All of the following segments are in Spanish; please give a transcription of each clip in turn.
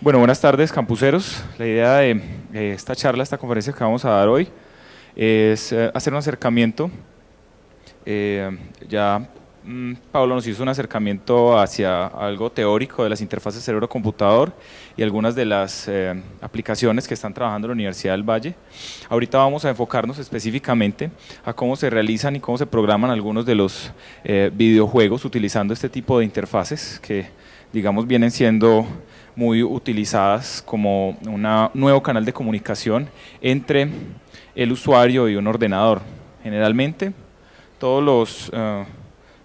Bueno, buenas tardes, campuseros. La idea de esta charla, esta conferencia que vamos a dar hoy, es hacer un acercamiento. Eh, ya Pablo nos hizo un acercamiento hacia algo teórico de las interfaces cerebro-computador y algunas de las aplicaciones que están trabajando en la Universidad del Valle. Ahorita vamos a enfocarnos específicamente a cómo se realizan y cómo se programan algunos de los videojuegos utilizando este tipo de interfaces que, digamos, vienen siendo muy utilizadas como un nuevo canal de comunicación entre el usuario y un ordenador. Generalmente, todos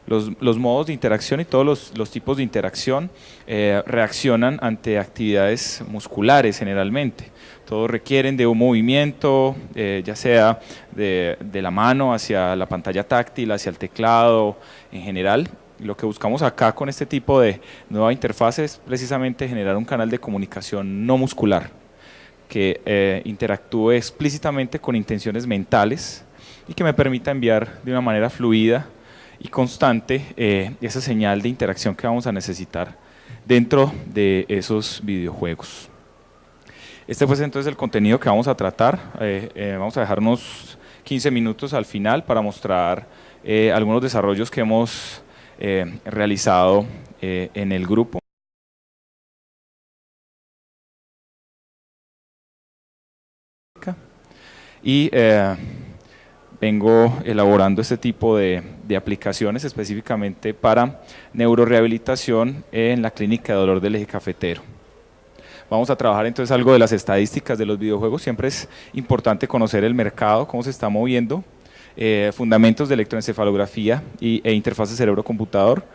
los modos de interacción y todos los tipos de interacción reaccionan ante actividades musculares generalmente. Todos requieren de un movimiento, ya sea de la mano hacia la pantalla táctil, hacia el teclado en general. Lo que buscamos acá con este tipo de nueva interfaz es precisamente generar un canal de comunicación no muscular que interactúe explícitamente con intenciones mentales y que me permita enviar de una manera fluida y constante esa señal de interacción que vamos a necesitar dentro de esos videojuegos. Este fue entonces el contenido que vamos a tratar. Vamos a dejarnos 15 minutos al final para mostrar algunos desarrollos que hemos realizado en el grupo. Y vengo elaborando este tipo de aplicaciones específicamente para neurorehabilitación en la clínica de dolor del eje cafetero. Vamos a trabajar entonces algo de las estadísticas de los videojuegos. Siempre es importante conocer el mercado, cómo se está moviendo, fundamentos de electroencefalografía e interfaces cerebro-computador,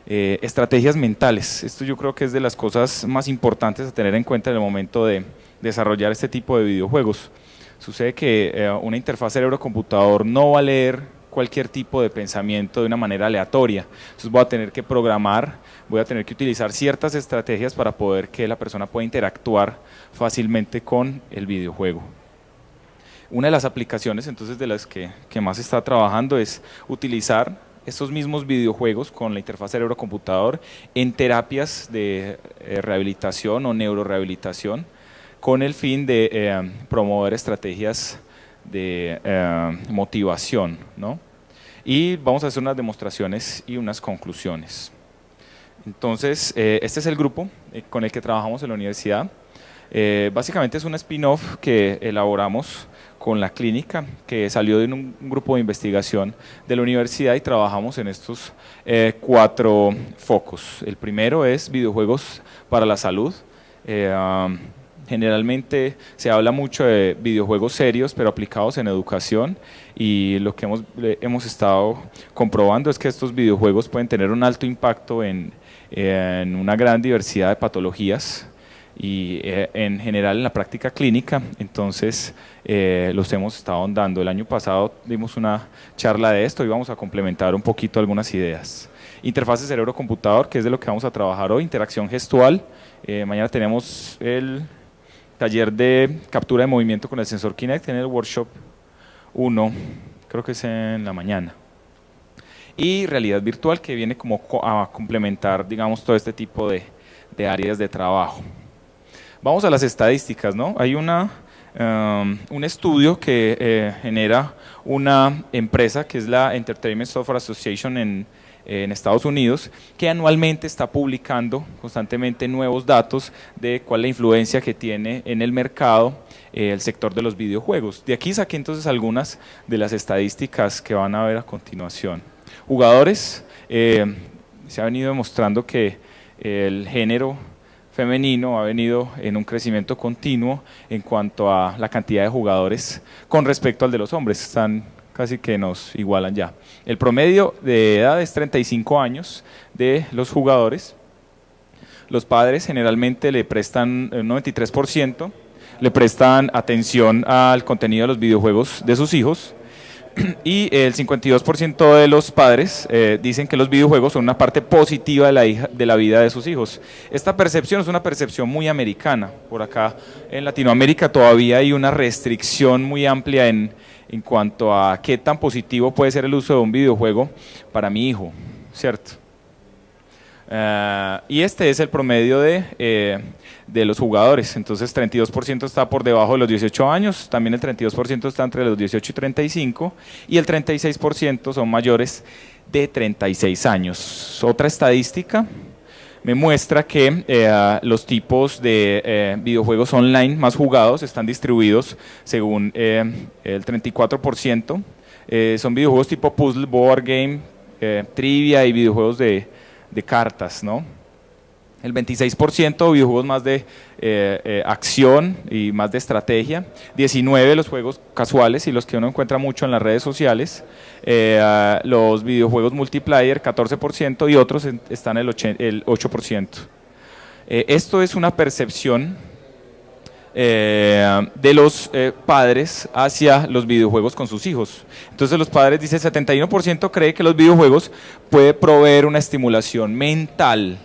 estrategias mentales. Esto yo creo que es de las cosas más importantes a tener en cuenta en el momento de desarrollar este tipo de videojuegos. Sucede que una interfaz cerebro-computador no va a leer cualquier tipo de pensamiento de una manera aleatoria. Entonces voy a tener que programar, voy a tener que utilizar ciertas estrategias para poder que la persona pueda interactuar fácilmente con el videojuego. Una de las aplicaciones entonces de las que más se está trabajando es utilizar estos mismos videojuegos con la interfaz cerebro-computador en terapias de rehabilitación o neurorehabilitación con el fin de promover estrategias de motivación, ¿no? Y vamos a hacer unas demostraciones y unas conclusiones. Entonces, este es el grupo con el que trabajamos en la universidad. Básicamente es un spin-off que elaboramos con la clínica, que salió de un grupo de investigación de la universidad y trabajamos en estos 4 focos. El primero es videojuegos para la salud. Generalmente se habla mucho de videojuegos serios, pero aplicados en educación, y lo que hemos estado comprobando es que estos videojuegos pueden tener un alto impacto en una gran diversidad de patologías y en general en la práctica clínica. Entonces los hemos estado dando. El año pasado dimos una charla de esto y vamos a complementar un poquito algunas ideas. Interfaces cerebro-computador, que es de lo que vamos a trabajar hoy. Interacción gestual. Mañana tenemos el taller de captura de movimiento con el sensor Kinect en el workshop 1, creo que es en la mañana. Y realidad virtual, que viene como a complementar, digamos, todo este tipo de áreas de trabajo. Vamos a las estadísticas, ¿no? Hay un estudio que genera una empresa que es la Entertainment Software Association en Estados Unidos, que anualmente está publicando constantemente nuevos datos de cuál es la influencia que tiene en el mercado el sector de los videojuegos. De aquí saqué entonces algunas de las estadísticas que van a ver a continuación. Jugadores, se ha venido demostrando que el género femenino ha venido en un crecimiento continuo en cuanto a la cantidad de jugadores con respecto al de los hombres. Están casi que nos igualan ya. El promedio de edad es 35 años de los jugadores. Los padres generalmente le prestan un 93%, le prestan atención al contenido de los videojuegos de sus hijos, y el 52% de los padres dicen que los videojuegos son una parte positiva de la vida de sus hijos. Esta percepción es una percepción muy americana. Por acá en Latinoamérica todavía hay una restricción muy amplia en cuanto a qué tan positivo puede ser el uso de un videojuego para mi hijo, ¿cierto? Y este es el promedio de los jugadores. Entonces 32% está por debajo de los 18 años, también el 32% está entre los 18 y 35 y el 36% son mayores de 36 años. Otra estadística me muestra que los tipos de videojuegos online más jugados están distribuidos según el 34%. Son videojuegos tipo puzzle, board game, trivia y videojuegos de cartas, ¿no? El 26% videojuegos más de acción y más de estrategia, 19% los juegos casuales y los que uno encuentra mucho en las redes sociales, los videojuegos multiplayer 14% y otros están el 8%. Esto es una percepción de los padres hacia los videojuegos con sus hijos. Entonces los padres, dice, el 71% cree que los videojuegos pueden proveer una estimulación mental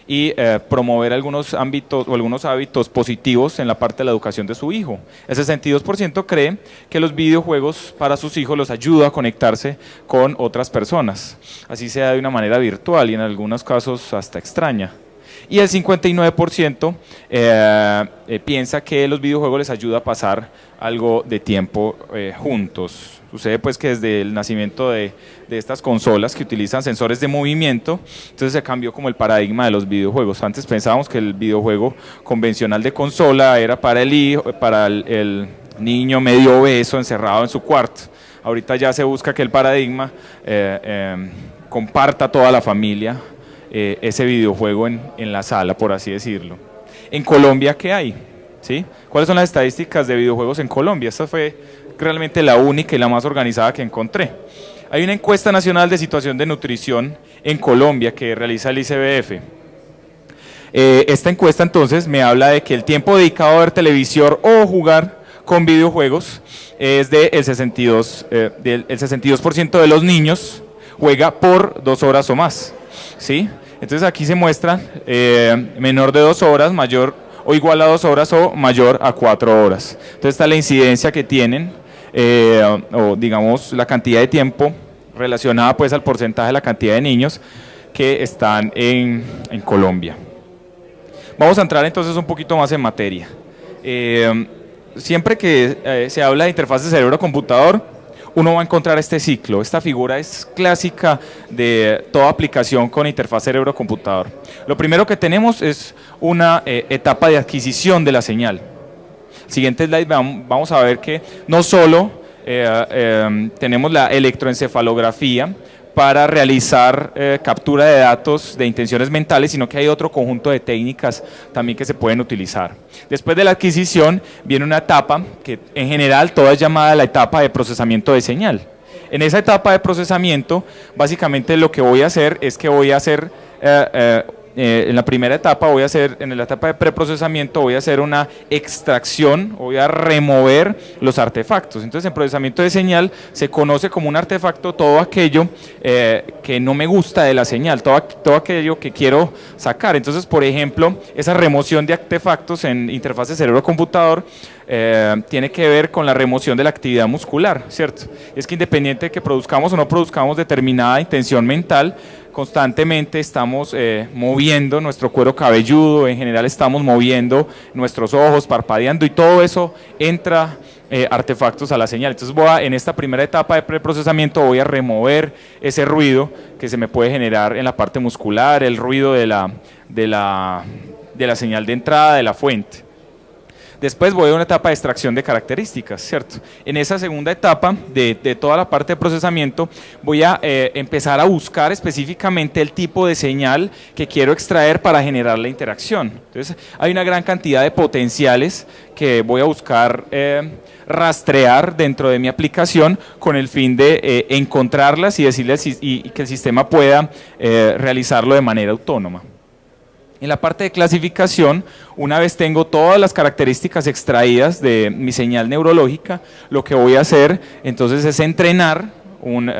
y promover algunos ámbitos o algunos hábitos positivos en la parte de la educación de su hijo. El 62% cree que los videojuegos para sus hijos los ayuda a conectarse con otras personas, así sea de una manera virtual y en algunos casos hasta extraña. Y el 59% piensa que los videojuegos les ayuda a pasar algo de tiempo juntos. Sucede pues que desde el nacimiento de estas consolas que utilizan sensores de movimiento, entonces se cambió como el paradigma de los videojuegos. Antes pensábamos que el videojuego convencional de consola era para el hijo, para el niño medio obeso encerrado en su cuarto. Ahorita ya se busca que el paradigma comparta toda la familia ese videojuego en la sala, por así decirlo. En Colombia, ¿qué hay? ¿Sí? ¿Cuáles son las estadísticas de videojuegos en Colombia? Esta fue realmente la única y la más organizada que encontré. Hay una encuesta nacional de situación de nutrición en Colombia que realiza el ICBF. Esta encuesta entonces me habla de que el tiempo dedicado a ver televisión o jugar con videojuegos es del 62% de los niños juega por 2 horas o más. ¿Sí? Entonces aquí se muestra menor de 2 horas, mayor o igual a 2 horas o mayor a 4 horas. Entonces está la incidencia que tienen, o digamos la cantidad de tiempo relacionada pues al porcentaje de la cantidad de niños que están en Colombia. Vamos a entrar entonces un poquito más en materia. Siempre que se habla de interfaz de cerebro-computador, uno va a encontrar este ciclo. Esta figura es clásica de toda aplicación con interfaz cerebro-computador. Lo primero que tenemos es una etapa de adquisición de la señal. Siguiente slide, vamos a ver que no solo tenemos la electroencefalografía para realizar captura de datos de intenciones mentales, sino que hay otro conjunto de técnicas también que se pueden utilizar. Después de la adquisición viene una etapa que en general toda es llamada la etapa de procesamiento de señal. En esa etapa de procesamiento, básicamente lo que voy a hacer es que voy a hacer en la primera etapa en la etapa de preprocesamiento voy a hacer una extracción, voy a remover los artefactos. Entonces en procesamiento de señal se conoce como un artefacto todo aquello que no me gusta de la señal, todo aquello que quiero sacar. Entonces, por ejemplo, esa remoción de artefactos en interfaz de cerebro-computador tiene que ver con la remoción de la actividad muscular, ¿cierto? Es que independiente de que produzcamos o no produzcamos determinada intención mental, constantemente estamos moviendo nuestro cuero cabelludo, en general estamos moviendo nuestros ojos, parpadeando y todo eso entra artefactos a la señal. Entonces en esta primera etapa de preprocesamiento voy a remover ese ruido que se me puede generar en la parte muscular, el ruido de la señal de entrada, de la fuente. Después voy a una etapa de extracción de características, ¿cierto? En esa segunda etapa de toda la parte de procesamiento voy a empezar a buscar específicamente el tipo de señal que quiero extraer para generar la interacción. Entonces hay una gran cantidad de potenciales que voy a buscar rastrear dentro de mi aplicación con el fin de encontrarlas y decirles y que el sistema pueda realizarlo de manera autónoma. En la parte de clasificación, una vez tengo todas las características extraídas de mi señal neurológica, lo que voy a hacer entonces es entrenar un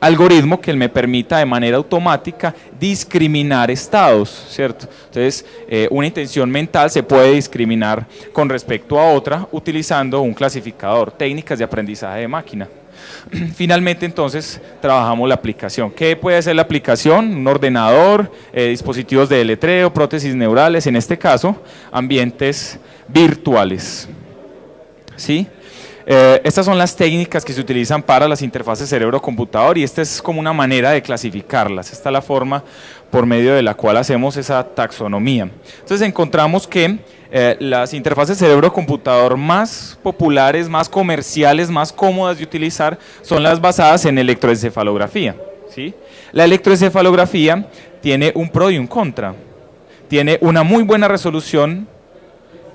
algoritmo que me permita de manera automática discriminar estados, ¿cierto? Entonces, una intención mental se puede discriminar con respecto a otra utilizando un clasificador, técnicas de aprendizaje de máquina. Finalmente, entonces, trabajamos la aplicación. ¿Qué puede ser la aplicación? Un ordenador, dispositivos de deletreo, prótesis neurales, en este caso, ambientes virtuales. ¿Sí? Estas son las técnicas que se utilizan para las interfaces cerebro-computador y esta es como una manera de clasificarlas. Esta es la forma por medio de la cual hacemos esa taxonomía. Entonces encontramos que las interfaces cerebro-computador más populares, más comerciales, más cómodas de utilizar son las basadas en electroencefalografía. ¿Sí? La electroencefalografía tiene un pro y un contra. Tiene una muy buena resolución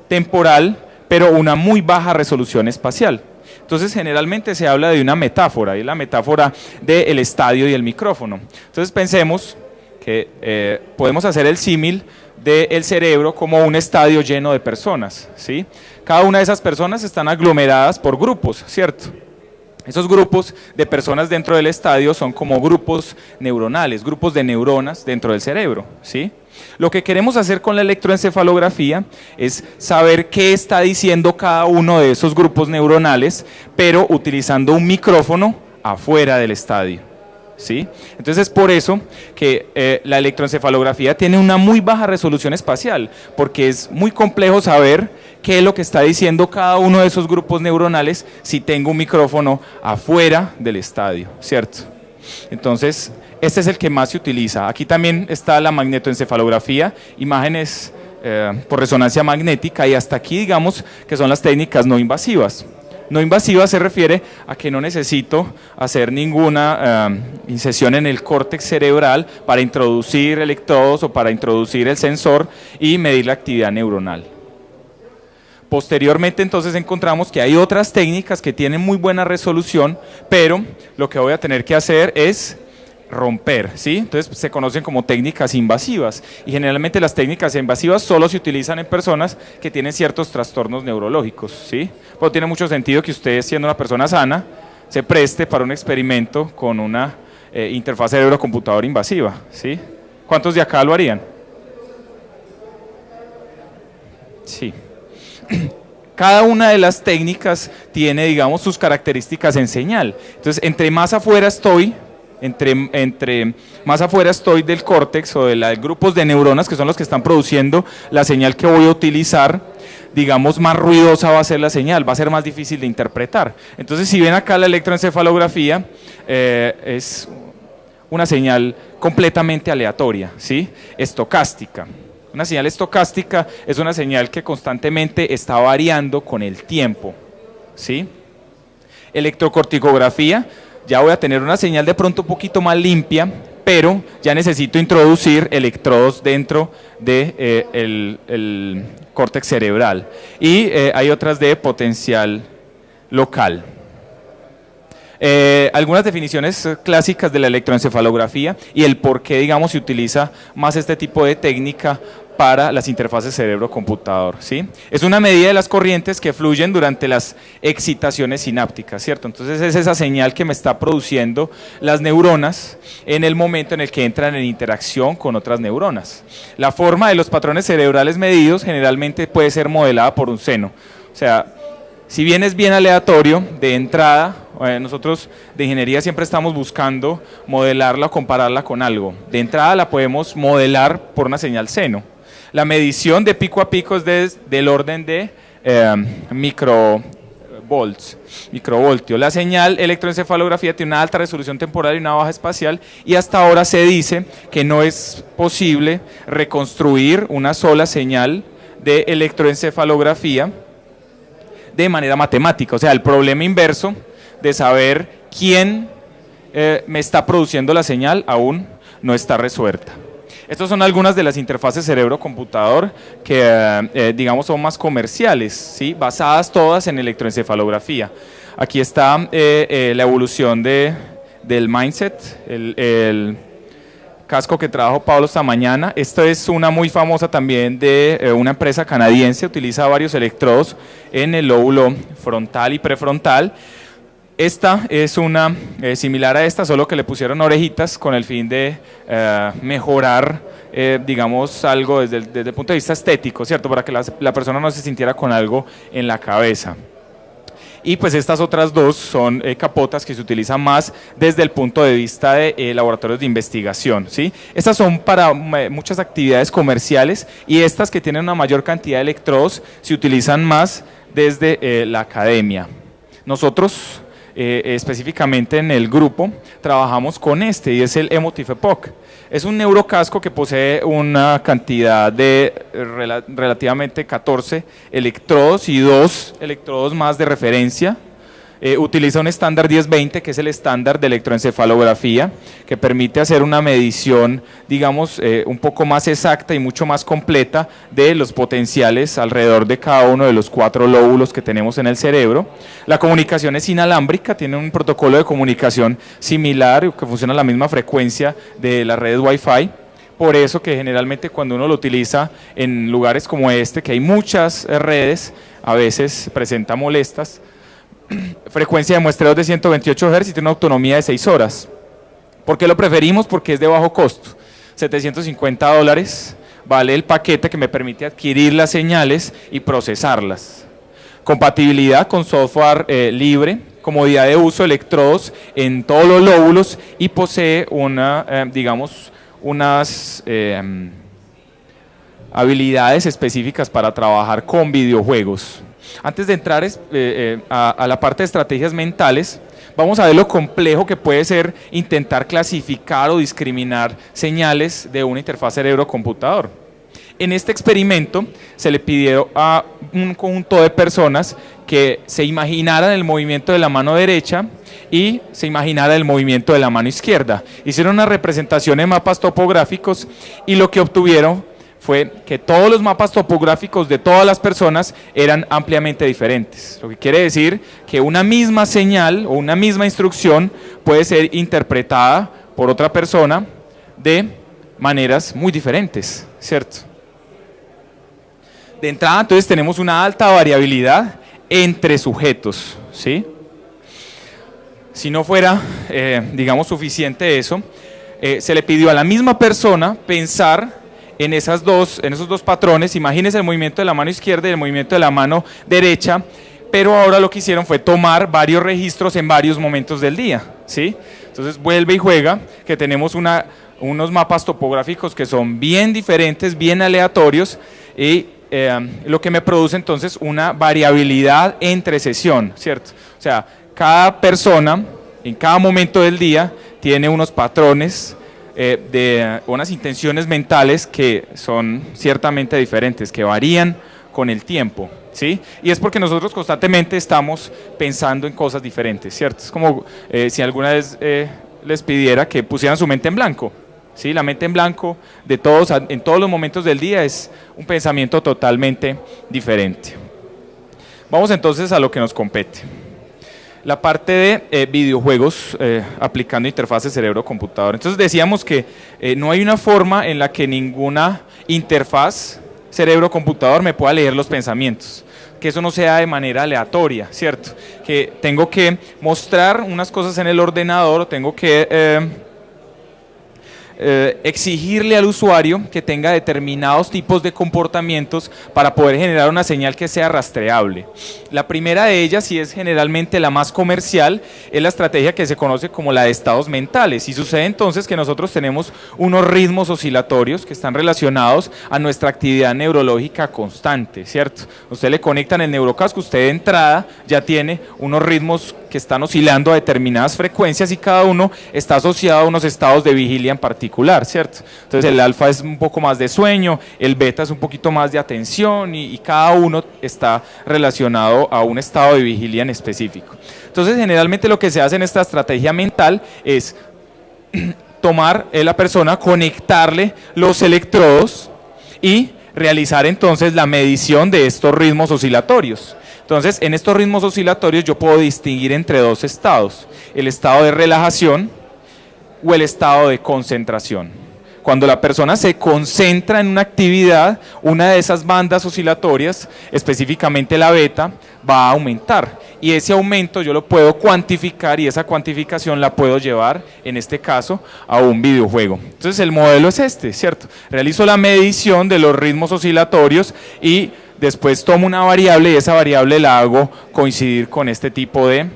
temporal, pero una muy baja resolución espacial. Entonces generalmente se habla de una metáfora, y la metáfora del estadio y el micrófono. Entonces pensemos que podemos hacer el símil del cerebro como un estadio lleno de personas, ¿sí? Cada una de esas personas están aglomeradas por grupos, ¿cierto? Esos grupos de personas dentro del estadio son como grupos neuronales, grupos de neuronas dentro del cerebro, ¿sí? Lo que queremos hacer con la electroencefalografía es saber qué está diciendo cada uno de esos grupos neuronales, pero utilizando un micrófono afuera del estadio. ¿Sí? Entonces es por eso que la electroencefalografía tiene una muy baja resolución espacial, porque es muy complejo saber qué es lo que está diciendo cada uno de esos grupos neuronales si tengo un micrófono afuera del estadio, ¿cierto? Entonces, este es el que más se utiliza. Aquí también está la magnetoencefalografía, imágenes por resonancia magnética, y hasta aquí digamos que son las técnicas no invasivas. No invasiva se refiere a que no necesito hacer ninguna incisión en el córtex cerebral para introducir electrodos o para introducir el sensor y medir la actividad neuronal. Posteriormente entonces encontramos que hay otras técnicas que tienen muy buena resolución, pero lo que voy a tener que hacer es romper, ¿sí? Entonces se conocen como técnicas invasivas y generalmente las técnicas invasivas solo se utilizan en personas que tienen ciertos trastornos neurológicos, ¿sí? Pero tiene mucho sentido que usted, siendo una persona sana, se preste para un experimento con una interfaz cerebro-computador invasiva, ¿sí? ¿Cuántos de acá lo harían? Sí. Cada una de las técnicas tiene, digamos, sus características en señal. Entonces, entre más afuera estoy, entre más afuera estoy del córtex o de los grupos de neuronas que son los que están produciendo la señal que voy a utilizar, digamos, más ruidosa va a ser la señal, va a ser más difícil de interpretar. Entonces, si ven acá la electroencefalografía, es una señal completamente aleatoria, ¿sí? Estocástica. Una señal estocástica es una señal que constantemente está variando con el tiempo, ¿sí? Electrocorticografía, ya voy a tener una señal de pronto un poquito más limpia, pero ya necesito introducir electrodos dentro del córtex cerebral. Y hay otras de potencial local. Algunas definiciones clásicas de la electroencefalografía y el por qué, digamos, se utiliza más este tipo de técnica para las interfaces cerebro-computador, ¿sí? Es una medida de las corrientes que fluyen durante las excitaciones sinápticas, ¿cierto? Entonces es esa señal que me está produciendo las neuronas en el momento en el que entran en interacción con otras neuronas. La forma de los patrones cerebrales medidos generalmente puede ser modelada por un seno, o sea, si bien es bien aleatorio, de entrada, nosotros de ingeniería siempre estamos buscando modelarla o compararla con algo. De entrada la podemos modelar por una señal seno. La medición de pico a pico es del orden de microvoltio. La señal electroencefalografía tiene una alta resolución temporal y una baja espacial, y hasta ahora se dice que no es posible reconstruir una sola señal de electroencefalografía de manera matemática, o sea, el problema inverso de saber quién me está produciendo la señal aún no está resuelta. Estas son algunas de las interfaces cerebro-computador que, digamos, son más comerciales, ¿sí? Basadas todas en electroencefalografía. Aquí está la evolución del mindset, el casco que trajo Pablo esta mañana. Esta es una muy famosa también de una empresa canadiense, utiliza varios electrodos en el lóbulo frontal y prefrontal. Esta es una similar a esta, solo que le pusieron orejitas con el fin de mejorar, digamos, algo desde el punto de vista estético, ¿cierto? Para que la persona no se sintiera con algo en la cabeza. y pues estas otras dos son capotas que se utilizan más desde el punto de vista de laboratorios de investigación, ¿sí? Estas son para muchas actividades comerciales y estas que tienen una mayor cantidad de electrodos se utilizan más desde la academia. Nosotros específicamente en el grupo trabajamos con este y es el Emotiv Epoch. Es un neurocasco que posee una cantidad de relativamente 14 electrodos y 2 electrodos más de referencia. Utiliza un estándar 1020, que es el estándar de electroencefalografía, que permite hacer una medición, digamos, un poco más exacta y mucho más completa de los potenciales alrededor de cada uno de los 4 lóbulos que tenemos en el cerebro. La comunicación es inalámbrica, tiene un protocolo de comunicación similar, que funciona a la misma frecuencia de las redes Wi-Fi. Por eso que generalmente cuando uno lo utiliza en lugares como este, que hay muchas redes, a veces presenta molestas. Frecuencia de muestreo de 128 Hz y tiene una autonomía de 6 horas. ¿Por qué lo preferimos? Porque es de bajo costo. $750 vale el paquete que me permite adquirir las señales y procesarlas. Compatibilidad con software libre, comodidad de uso, electrodos en todos los lóbulos y posee digamos, unas habilidades específicas para trabajar con videojuegos. Antes de entrar a la parte de estrategias mentales, vamos a ver lo complejo que puede ser intentar clasificar o discriminar señales de una interfaz cerebro-computador. En este experimento se le pidió a un conjunto de personas que se imaginaran el movimiento de la mano derecha y se imaginara el movimiento de la mano izquierda. Hicieron una representación de mapas topográficos y lo que obtuvieron fue que todos los mapas topográficos de todas las personas eran ampliamente diferentes. Lo que quiere decir que una misma señal o una misma instrucción puede ser interpretada por otra persona de maneras muy diferentes, ¿cierto? De entrada, entonces, tenemos una alta variabilidad entre sujetos, ¿sí? Si no fuera, digamos, suficiente eso, se le pidió a la misma persona pensar en esos dos patrones. Imagínense el movimiento de la mano izquierda y el movimiento de la mano derecha, pero ahora lo que hicieron fue tomar varios registros en varios momentos del día, ¿sí? Entonces vuelve y juega que tenemos unos mapas topográficos que son bien diferentes, bien aleatorios y lo que me produce entonces una variabilidad entre sesión, ¿cierto? O sea, cada persona en cada momento del día tiene unos patrones de unas intenciones mentales que son ciertamente diferentes, que varían con el tiempo, ¿sí? Y es porque nosotros constantemente estamos pensando en cosas diferentes, ¿cierto? Es como si alguna vez les pidiera que pusieran su mente en blanco, ¿sí? La mente en blanco de todos, en todos los momentos del día es un pensamiento totalmente diferente. Vamos entonces a lo que nos compete. La parte de videojuegos aplicando interfaces cerebro-computador. Entonces decíamos que no hay una forma en la que ninguna interfaz cerebro-computador me pueda leer los pensamientos, que eso no sea de manera aleatoria, ¿cierto? Que tengo que mostrar unas cosas en el ordenador, tengo que exigirle al usuario que tenga determinados tipos de comportamientos para poder generar una señal que sea rastreable. La primera de ellas, y es generalmente la más comercial, es la estrategia que se conoce como la de estados mentales, y sucede entonces que nosotros tenemos unos ritmos oscilatorios que están relacionados a nuestra actividad neurológica constante, ¿cierto? Usted le conectan el neurocasco, usted de entrada ya tiene unos ritmos que están oscilando a determinadas frecuencias y cada uno está asociado a unos estados de vigilia en particular, ¿cierto? Entonces el alfa es un poco más de sueño, el beta es un poquito más de atención y cada uno está relacionado a un estado de vigilia en específico. Entonces generalmente lo que se hace en esta estrategia mental es tomar a la persona, conectarle los electrodos y realizar entonces la medición de estos ritmos oscilatorios. Entonces, en estos ritmos oscilatorios yo puedo distinguir entre dos estados, el estado de relajación o el estado de concentración. Cuando la persona se concentra en una actividad, una de esas bandas oscilatorias, específicamente la beta, va a aumentar. Y ese aumento yo lo puedo cuantificar y esa cuantificación la puedo llevar, en este caso, a un videojuego. Entonces el modelo es este, ¿cierto? Realizo la medición de los ritmos oscilatorios y después tomo una variable y esa variable la hago coincidir con este tipo de,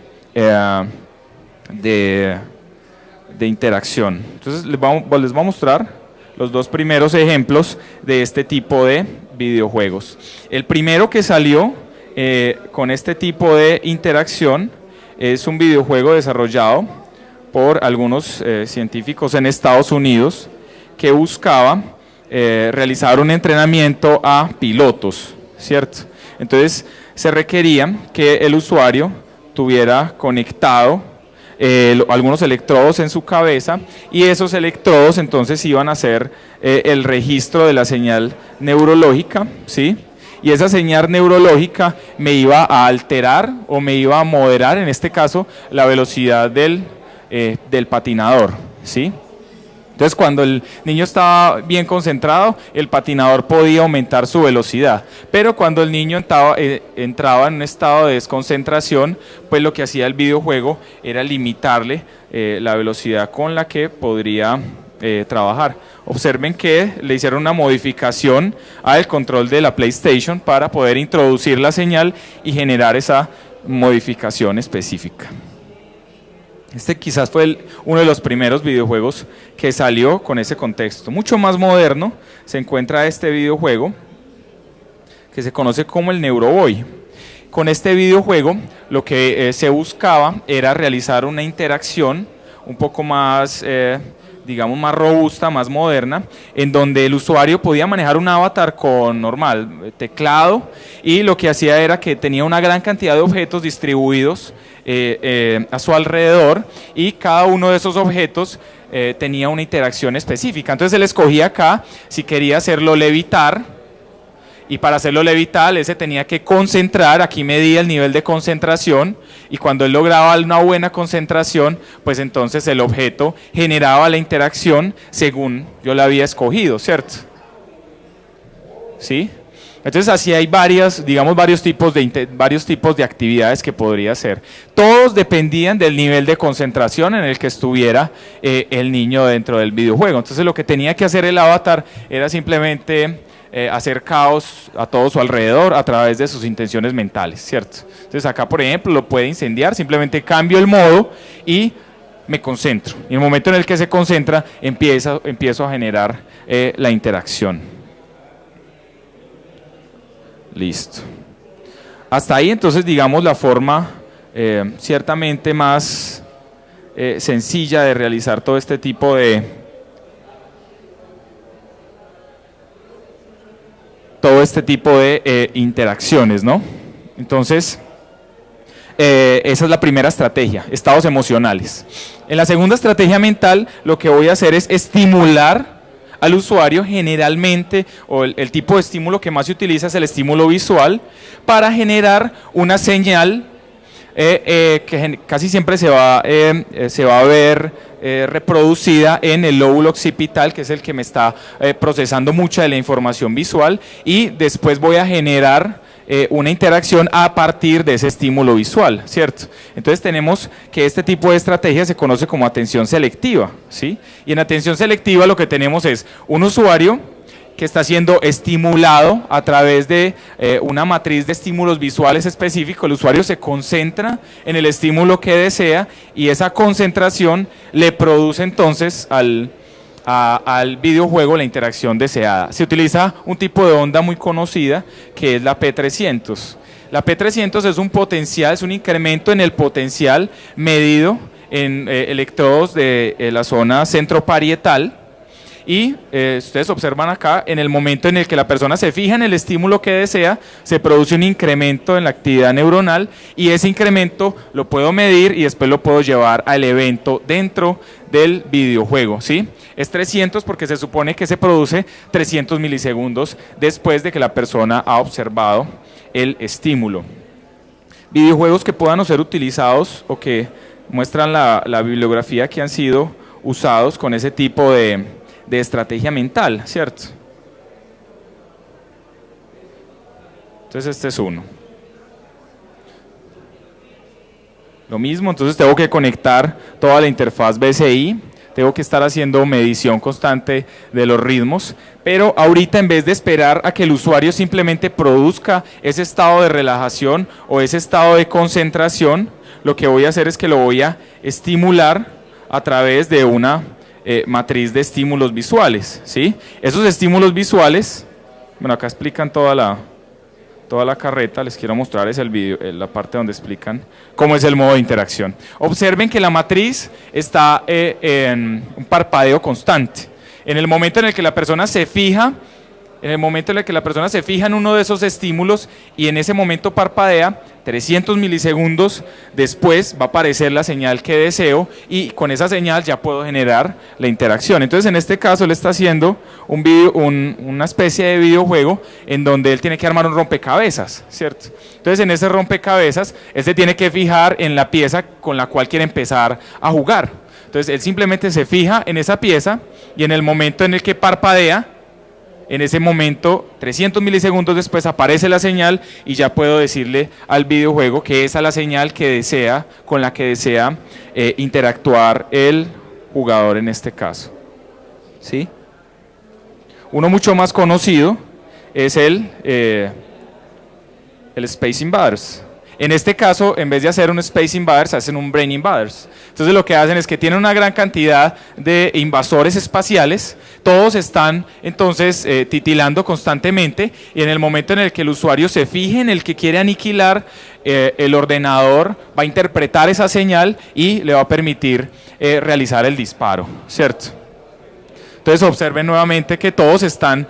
de interacción. Entonces les voy a mostrar los dos primeros ejemplos de este tipo de videojuegos. El primero que salió con este tipo de interacción es un videojuego desarrollado por algunos científicos en Estados Unidos que buscaba realizar un entrenamiento a pilotos, ¿cierto? Entonces se requería que el usuario tuviera conectado algunos electrodos en su cabeza y esos electrodos entonces iban a hacer el registro de la señal neurológica, ¿sí? Y esa señal neurológica me iba a alterar o me iba a moderar, en este caso, la velocidad del patinador, ¿sí? Entonces, cuando el niño estaba bien concentrado, el patinador podía aumentar su velocidad. Pero cuando el niño entraba en un estado de desconcentración, pues lo que hacía el videojuego era limitarle la velocidad con la que podría trabajar. Observen que le hicieron una modificación al control de la PlayStation para poder introducir la señal y generar esa modificación específica. Este quizás fue uno de los primeros videojuegos que salió con ese contexto. Mucho más moderno se encuentra este videojuego que se conoce como el Neuroboy. Con este videojuego lo que se buscaba era realizar una interacción un poco más, digamos, más robusta, más moderna, en donde el usuario podía manejar un avatar con normal teclado y lo que hacía era que tenía una gran cantidad de objetos distribuidos a su alrededor y cada uno de esos objetos tenía una interacción específica. Entonces él escogía acá si quería hacerlo levitar y para hacerlo levitar él se tenía que concentrar, aquí medía el nivel de concentración y cuando él lograba una buena concentración pues entonces el objeto generaba la interacción según yo la había escogido, ¿cierto? ¿Sí? Entonces así hay varios tipos de actividades que podría hacer. Todos dependían del nivel de concentración en el que estuviera el niño dentro del videojuego. Entonces lo que tenía que hacer el avatar era simplemente hacer caos a todo su alrededor a través de sus intenciones mentales, ¿cierto? Entonces acá, por ejemplo, lo puede incendiar, simplemente cambio el modo y me concentro. Y en el momento en el que se concentra, empiezo a generar la interacción. Listo. Hasta ahí entonces digamos la forma ciertamente más sencilla de realizar todo este tipo de interacciones, ¿no? Entonces esa es la primera estrategia, estados emocionales. En la segunda estrategia mental lo que voy a hacer es estimular al usuario, generalmente, o el tipo de estímulo que más se utiliza es el estímulo visual, para generar una señal que casi siempre se va a ver reproducida en el lóbulo occipital, que es el que me está procesando mucha de la información visual, y después voy a generar una interacción a partir de ese estímulo visual, ¿cierto? Entonces tenemos que este tipo de estrategia se conoce como atención selectiva, ¿sí? Y en atención selectiva lo que tenemos es un usuario que está siendo estimulado a través de una matriz de estímulos visuales específicos. El usuario se concentra en el estímulo que desea y esa concentración le produce entonces al videojuego la interacción deseada. Se utiliza un tipo de onda muy conocida que es la P300. La P300 es un potencial, es un incremento en el potencial medido en electrodos de la zona centroparietal. Y ustedes observan acá, en el momento en el que la persona se fija en el estímulo que desea, se produce un incremento en la actividad neuronal y ese incremento lo puedo medir y después lo puedo llevar al evento dentro del videojuego, ¿sí? Es 300 porque se supone que se produce 300 milisegundos después de que la persona ha observado el estímulo. Videojuegos que puedan ser utilizados o que muestran la bibliografía que han sido usados con ese tipo de estrategia mental, ¿cierto? Entonces este es uno. Lo mismo, entonces tengo que conectar toda la interfaz BCI, tengo que estar haciendo medición constante de los ritmos, pero ahorita en vez de esperar a que el usuario simplemente produzca ese estado de relajación o ese estado de concentración, lo que voy a hacer es que lo voy a estimular a través de una matriz de estímulos visuales, ¿sí? Esos estímulos visuales, bueno, acá explican toda la carreta, les quiero mostrar es el video, la parte donde explican cómo es el modo de interacción. Observen que la matriz está en un parpadeo constante. En el momento en el que la persona se fija, en uno de esos estímulos y en ese momento parpadea, 300 milisegundos después va a aparecer la señal que deseo y con esa señal ya puedo generar la interacción. Entonces en este caso él está haciendo una especie de videojuego en donde él tiene que armar un rompecabezas, ¿cierto? Entonces en ese rompecabezas él se tiene que fijar en la pieza con la cual quiere empezar a jugar. Entonces él simplemente se fija en esa pieza y en el momento en el que parpadea, en ese momento, 300 milisegundos después aparece la señal y ya puedo decirle al videojuego que esa es la señal que desea, con la que desea interactuar el jugador en este caso. ¿Sí? Uno mucho más conocido es el Space Invaders. En este caso, en vez de hacer un Space Invaders, hacen un Brain Invaders. Entonces lo que hacen es que tienen una gran cantidad de invasores espaciales, todos están entonces titilando constantemente y en el momento en el que el usuario se fije en el que quiere aniquilar, el ordenador va a interpretar esa señal y le va a permitir realizar el disparo, ¿cierto? Entonces observen nuevamente que todos están,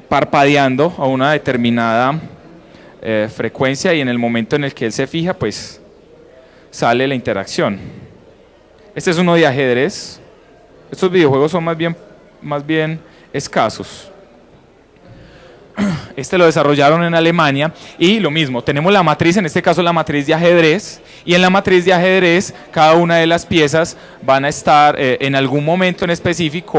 parpadeando a una determinada frecuencia y en el momento en el que él se fija, pues sale la interacción. Este es uno de ajedrez. Estos videojuegos son más bien escasos. Este lo desarrollaron en Alemania y lo mismo, tenemos la matriz, en este caso la matriz de ajedrez, y en la matriz de ajedrez cada una de las piezas van a estar en algún momento en específico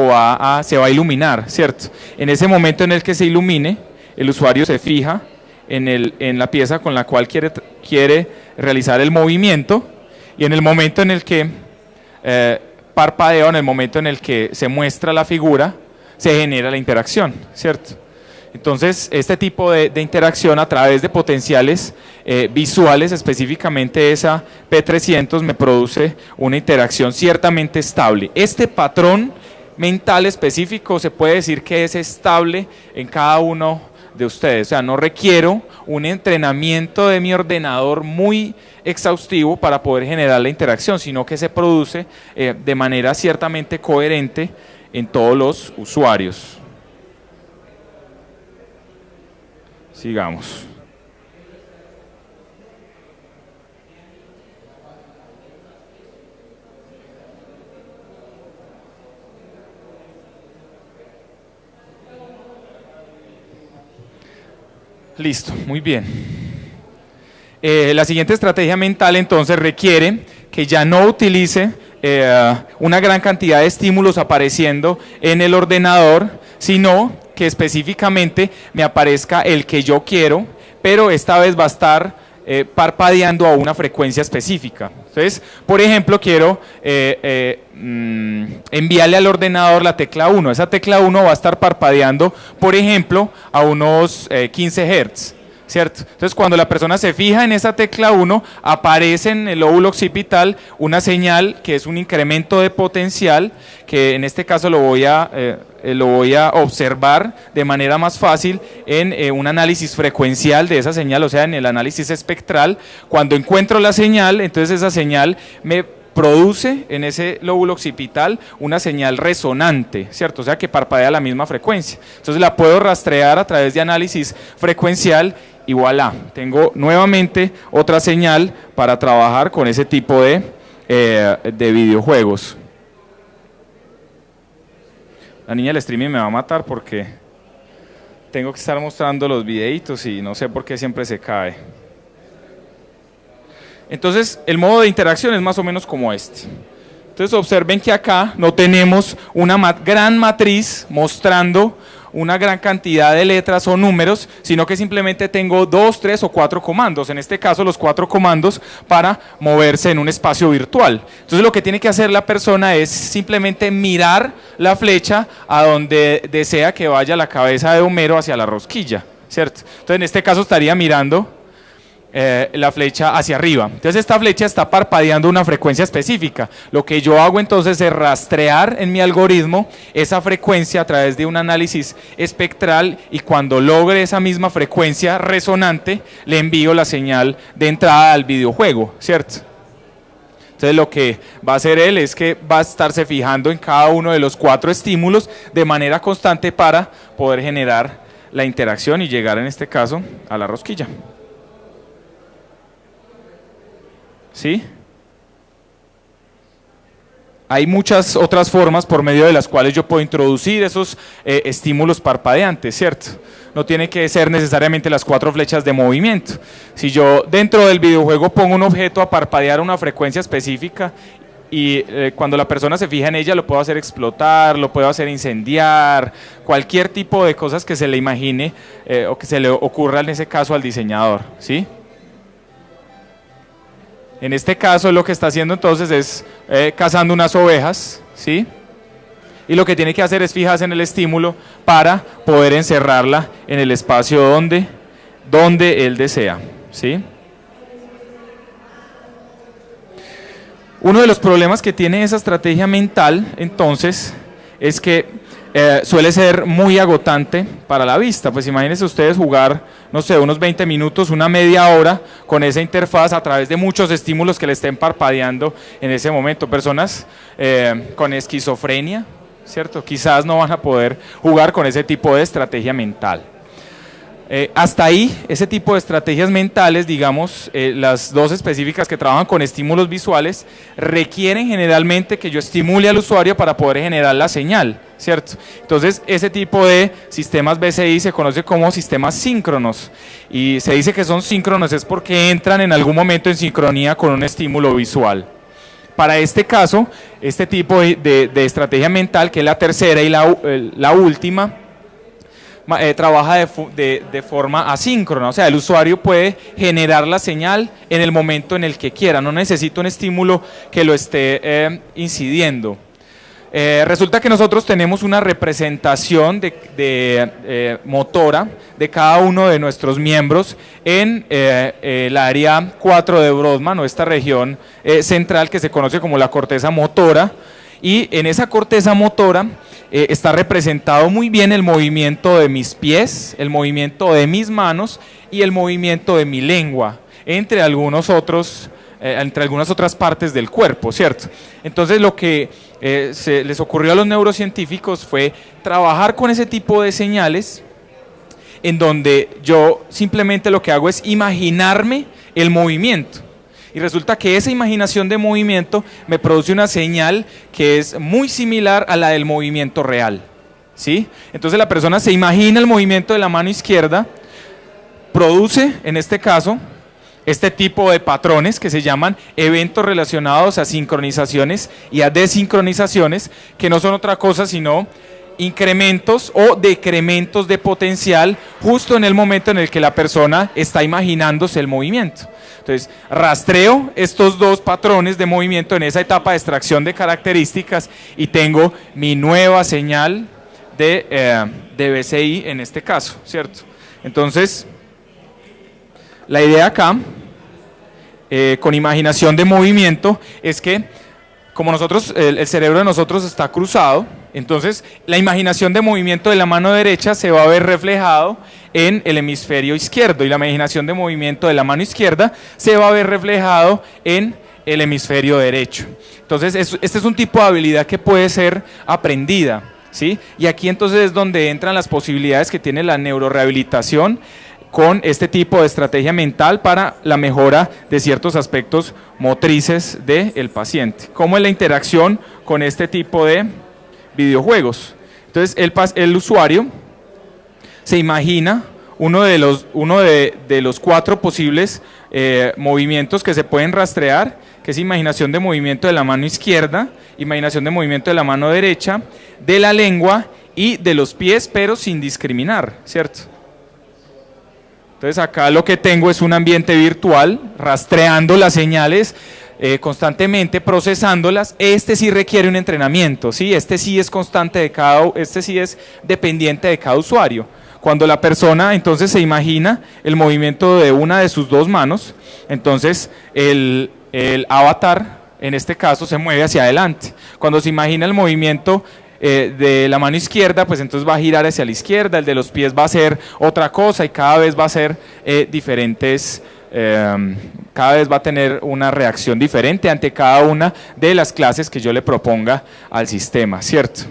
se va a iluminar, ¿cierto? En ese momento en el que se ilumine, el usuario se fija en la pieza con la cual quiere realizar el movimiento y en el momento en el que parpadea, en el momento en el que se muestra la figura, se genera la interacción, ¿cierto? Entonces, este tipo de interacción a través de potenciales visuales, específicamente esa P300, me produce una interacción ciertamente estable. Este patrón mental específico se puede decir que es estable en cada uno de ustedes. O sea, no requiero un entrenamiento de mi ordenador muy exhaustivo para poder generar la interacción, sino que se produce de manera ciertamente coherente en todos los usuarios. Sigamos. Listo, muy bien. La siguiente estrategia mental entonces requiere que ya no utilice una gran cantidad de estímulos apareciendo en el ordenador, sino que específicamente me aparezca el que yo quiero, pero esta vez va a estar parpadeando a una frecuencia específica. Entonces, por ejemplo, quiero enviarle al ordenador la tecla 1. Esa tecla 1 va a estar parpadeando, por ejemplo, a unos 15 Hz. ¿Cierto? Entonces, cuando la persona se fija en esa tecla 1, aparece en el lóbulo occipital una señal que es un incremento de potencial, que en este caso lo voy a observar de manera más fácil en un análisis frecuencial de esa señal, o sea, en el análisis espectral. Cuando encuentro la señal, entonces esa señal me produce en ese lóbulo occipital una señal resonante, ¿cierto? O sea, que parpadea a la misma frecuencia. Entonces la puedo rastrear a través de análisis frecuencial y voilà, tengo nuevamente otra señal para trabajar con ese tipo de videojuegos. La niña del streaming me va a matar porque tengo que estar mostrando los videitos y no sé por qué siempre se cae. Entonces, el modo de interacción es más o menos como este. Entonces observen que acá no tenemos una gran matriz mostrando una gran cantidad de letras o números, sino que simplemente tengo 2, 3 o 4 comandos, en este caso los 4 comandos para moverse en un espacio virtual. Entonces lo que tiene que hacer la persona es simplemente mirar la flecha a donde desea que vaya la cabeza de Homero hacia la rosquilla, ¿cierto? Entonces en este caso estaría mirando la flecha hacia arriba. Entonces esta flecha está parpadeando una frecuencia específica. Lo que yo hago entonces es rastrear en mi algoritmo esa frecuencia a través de un análisis espectral, y cuando logre esa misma frecuencia resonante le envío la señal de entrada al videojuego, ¿cierto? Entonces lo que va a hacer él es que va a estarse fijando en cada uno de los 4 estímulos de manera constante para poder generar la interacción y llegar en este caso a la rosquilla. ¿Sí? Hay muchas otras formas por medio de las cuales yo puedo introducir esos estímulos parpadeantes, ¿cierto? No tiene que ser necesariamente las 4 flechas de movimiento. Si yo dentro del videojuego pongo un objeto a parpadear a una frecuencia específica y cuando la persona se fija en ella, lo puedo hacer explotar, lo puedo hacer incendiar, cualquier tipo de cosas que se le imagine o que se le ocurra en ese caso al diseñador, ¿sí? En este caso lo que está haciendo entonces es cazando unas ovejas, ¿sí? Y lo que tiene que hacer es fijarse en el estímulo para poder encerrarla en el espacio donde él desea, ¿sí? Uno de los problemas que tiene esa estrategia mental entonces es que suele ser muy agotante para la vista. Pues imagínense ustedes jugar, no sé, unos 20 minutos, una media hora con esa interfaz a través de muchos estímulos que le estén parpadeando en ese momento. Personas con esquizofrenia, ¿cierto? Quizás no van a poder jugar con ese tipo de estrategia mental. Hasta ahí, ese tipo de estrategias mentales, digamos, las 2 específicas que trabajan con estímulos visuales, requieren generalmente que yo estimule al usuario para poder generar la señal, ¿cierto? Entonces, ese tipo de sistemas BCI se conoce como sistemas síncronos, y se dice que son síncronos es porque entran en algún momento en sincronía con un estímulo visual. Para este caso, este tipo de estrategia mental, que es la tercera y la última, trabaja de forma asíncrona, o sea, el usuario puede generar la señal en el momento en el que quiera, no necesita un estímulo que lo esté incidiendo. Resulta que nosotros tenemos una representación motora de cada uno de nuestros miembros en el área 4 de Brodmann, o esta región central que se conoce como la corteza motora, y en esa corteza motora está representado muy bien el movimiento de mis pies, el movimiento de mis manos y el movimiento de mi lengua, entre algunas otras partes del cuerpo, ¿cierto? Entonces lo que se les ocurrió a los neurocientíficos fue trabajar con ese tipo de señales, en donde yo simplemente lo que hago es imaginarme el movimiento. Y resulta que esa imaginación de movimiento me produce una señal que es muy similar a la del movimiento real, ¿sí? Entonces la persona se imagina el movimiento de la mano izquierda, produce, en este caso, este tipo de patrones que se llaman eventos relacionados a sincronizaciones y a desincronizaciones, que no son otra cosa sino incrementos o decrementos de potencial justo en el momento en el que la persona está imaginándose el movimiento. Entonces, rastreo estos 2 patrones de movimiento en esa etapa de extracción de características y tengo mi nueva señal de BCI en este caso, ¿cierto? Entonces, la idea acá, con imaginación de movimiento, es que como el cerebro de nosotros está cruzado, entonces la imaginación de movimiento de la mano derecha se va a ver reflejado en el hemisferio izquierdo, y la imaginación de movimiento de la mano izquierda se va a ver reflejado en el hemisferio derecho. Entonces este es un tipo de habilidad que puede ser aprendida, ¿sí? Y aquí entonces es donde entran las posibilidades que tiene la neurorehabilitación con este tipo de estrategia mental para la mejora de ciertos aspectos motrices del paciente, como es la interacción con este tipo de videojuegos. Entonces el usuario se imagina uno de los 4 posibles movimientos que se pueden rastrear, que es imaginación de movimiento de la mano izquierda, imaginación de movimiento de la mano derecha, de la lengua y de los pies, pero sin discriminar, ¿cierto? Entonces acá lo que tengo es un ambiente virtual, rastreando las señales constantemente, procesándolas. Este sí requiere un entrenamiento, ¿sí? Este sí es constante este sí es dependiente de cada usuario. Cuando la persona entonces se imagina el movimiento de una de sus dos manos, entonces el avatar en este caso se mueve hacia adelante. Cuando se imagina el movimiento de la mano izquierda, pues entonces va a girar hacia la izquierda, el de los pies va a ser otra cosa y cada vez va a ser diferentes, cada vez va a tener una reacción diferente ante cada una de las clases que yo le proponga al sistema, ¿cierto?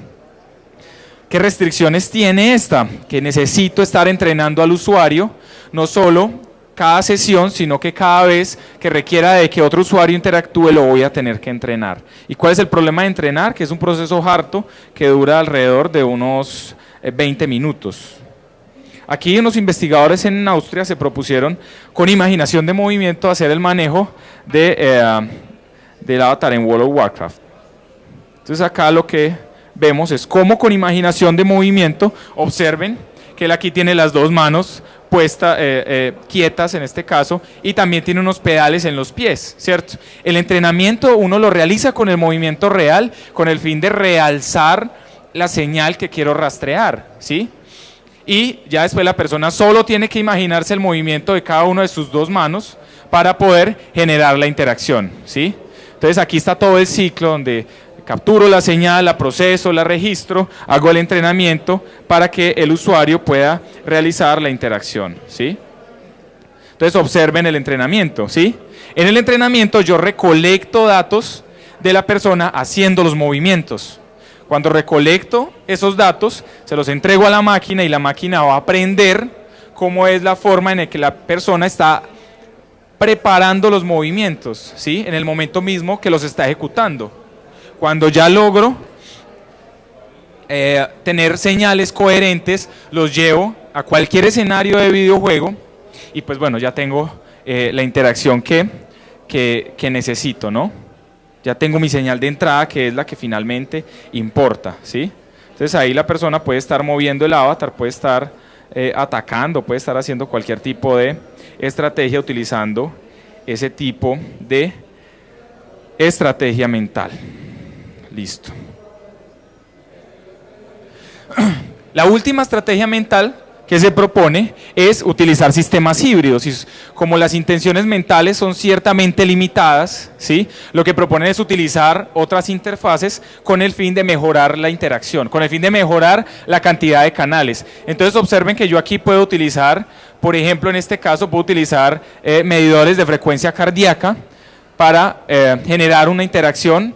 ¿Qué restricciones tiene esta? Que necesito estar entrenando al usuario, no solo cada sesión, sino que cada vez que requiera de que otro usuario interactúe lo voy a tener que entrenar. ¿Y cuál es el problema de entrenar? Que es un proceso harto que dura alrededor de unos 20 minutos. Aquí unos investigadores en Austria se propusieron con imaginación de movimiento hacer el manejo del avatar en World of Warcraft. Entonces acá lo que vemos es cómo con imaginación de movimiento, observen que él aquí tiene las dos manos puestas, quietas en este caso, y también tiene unos pedales en los pies, ¿cierto? El entrenamiento uno lo realiza con el movimiento real, con el fin de realzar la señal que quiero rastrear, ¿sí? Y ya después la persona solo tiene que imaginarse el movimiento de cada una de sus dos manos para poder generar la interacción, ¿sí? Entonces aquí está todo el ciclo donde capturo la señal, la proceso, la registro, hago el entrenamiento para que el usuario pueda realizar la interacción, ¿sí? Entonces observen el entrenamiento, ¿sí? En el entrenamiento yo recolecto datos de la persona haciendo los movimientos. Cuando recolecto esos datos, se los entrego a la máquina y la máquina va a aprender cómo es la forma en la que la persona está preparando los movimientos, ¿sí? En el momento mismo que los está ejecutando. Cuando ya logro tener señales coherentes, los llevo a cualquier escenario de videojuego y pues bueno, ya tengo la interacción que necesito, ¿no? Ya tengo mi señal de entrada, que es la que finalmente importa, ¿sí? Entonces ahí la persona puede estar moviendo el avatar, puede estar atacando, puede estar haciendo cualquier tipo de estrategia utilizando ese tipo de estrategia mental. Listo. La última estrategia mental que se propone es utilizar sistemas híbridos. Y como las intenciones mentales son ciertamente limitadas, ¿sí? Lo que proponen es utilizar otras interfaces con el fin de mejorar la interacción, con el fin de mejorar la cantidad de canales. Entonces observen que yo aquí puedo utilizar, por ejemplo en este caso puedo utilizar medidores de frecuencia cardíaca para generar una interacción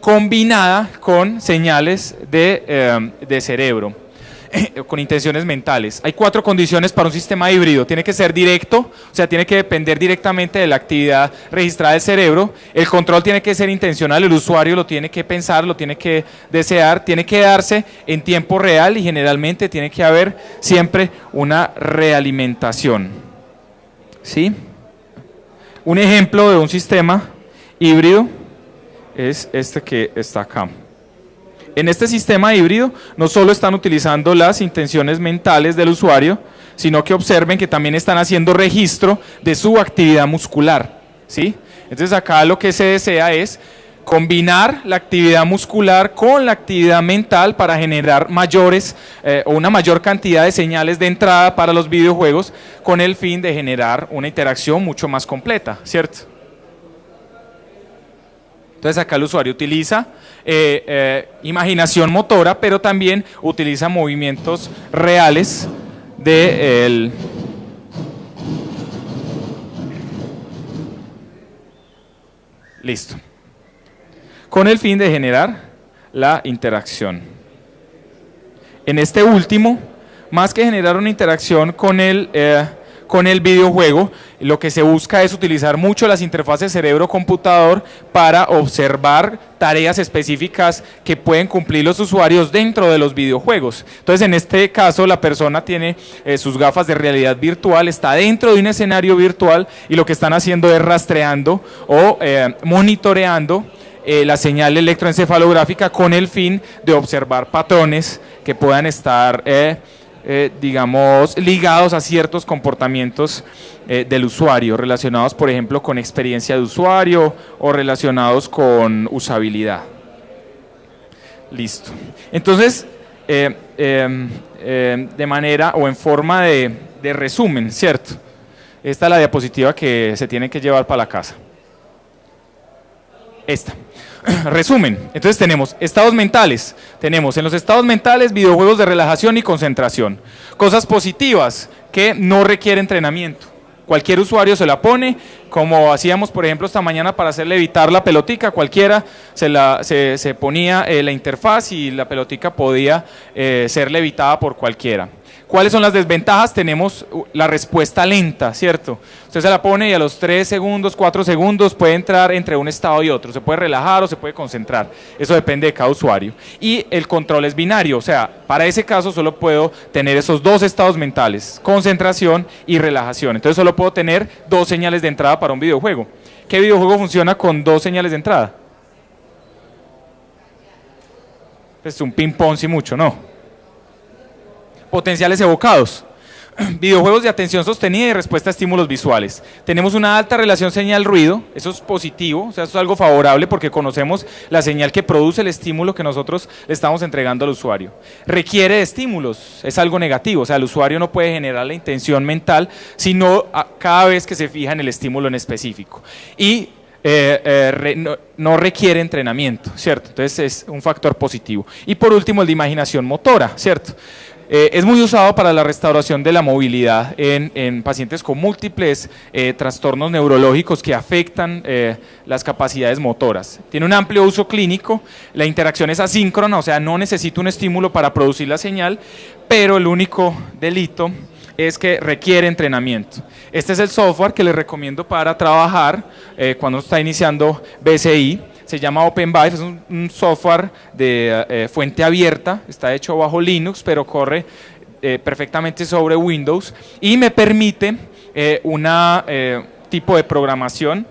combinada con señales de cerebro, con intenciones mentales. Hay 4 condiciones para un sistema híbrido. Tiene que ser directo, o sea, tiene que depender directamente de la actividad registrada del cerebro. El control tiene que ser intencional, el usuario lo tiene que pensar, lo tiene que desear, tiene que darse en tiempo real y generalmente tiene que haber siempre una realimentación, ¿sí? Un ejemplo de un sistema híbrido es este que está acá. En este sistema híbrido no solo están utilizando las intenciones mentales del usuario, sino que observen que también están haciendo registro de su actividad muscular, ¿sí? Entonces acá lo que se desea es combinar la actividad muscular con la actividad mental para generar o una mayor cantidad de señales de entrada para los videojuegos con el fin de generar una interacción mucho más completa, ¿cierto? Entonces acá el usuario utiliza imaginación motora, pero también utiliza movimientos reales de listo. Con el fin de generar la interacción. En este último, más que generar una interacción con con el videojuego. Lo que se busca es utilizar mucho las interfaces cerebro-computador para observar tareas específicas que pueden cumplir los usuarios dentro de los videojuegos. Entonces, en este caso, la persona tiene sus gafas de realidad virtual, está dentro de un escenario virtual y lo que están haciendo es rastreando o monitoreando la señal electroencefalográfica con el fin de observar patrones que puedan estar, digamos, ligados a ciertos comportamientos del usuario, relacionados, por ejemplo, con experiencia de usuario o relacionados con usabilidad. Listo. Entonces, de manera o en forma de resumen, ¿cierto? Esta es la diapositiva que se tiene que llevar para la casa. Esta. Resumen, entonces tenemos estados mentales, tenemos en los estados mentales videojuegos de relajación y concentración, cosas positivas que no requieren entrenamiento, cualquier usuario se la pone, como hacíamos por ejemplo esta mañana para hacer levitar la pelotica, cualquiera se ponía la interfaz y la pelotica podía ser levitada por cualquiera. ¿Cuáles son las desventajas? Tenemos la respuesta lenta, ¿cierto? Usted se la pone y a los 3 segundos, 4 segundos puede entrar entre un estado y otro. Se puede relajar o se puede concentrar. Eso depende de cada usuario. Y el control es binario, o sea, para ese caso solo puedo tener esos dos estados mentales, concentración y relajación. Entonces solo puedo tener 2 señales de entrada para un videojuego. ¿Qué videojuego funciona con 2 señales de entrada? Pues un ping-pong, sí mucho, ¿no? Potenciales evocados, videojuegos de atención sostenida y respuesta a estímulos visuales. Tenemos una alta relación señal-ruido, eso es positivo, o sea, eso es algo favorable porque conocemos la señal que produce el estímulo que nosotros le estamos entregando al usuario. Requiere de estímulos, es algo negativo, o sea, el usuario no puede generar la intención mental, sino cada vez que se fija en el estímulo en específico. Y no requiere entrenamiento, ¿cierto? Entonces es un factor positivo. Y por último, el de imaginación motora, ¿cierto? Es muy usado para la restauración de la movilidad en pacientes con múltiples trastornos neurológicos que afectan las capacidades motoras. Tiene un amplio uso clínico, la interacción es asíncrona, o sea, no necesito un estímulo para producir la señal, pero el único delito es que requiere entrenamiento. Este es el software que les recomiendo para trabajar cuando está iniciando BCI. Se llama OpenVive, es un software de fuente abierta, está hecho bajo Linux, pero corre perfectamente sobre Windows y me permite un tipo de programación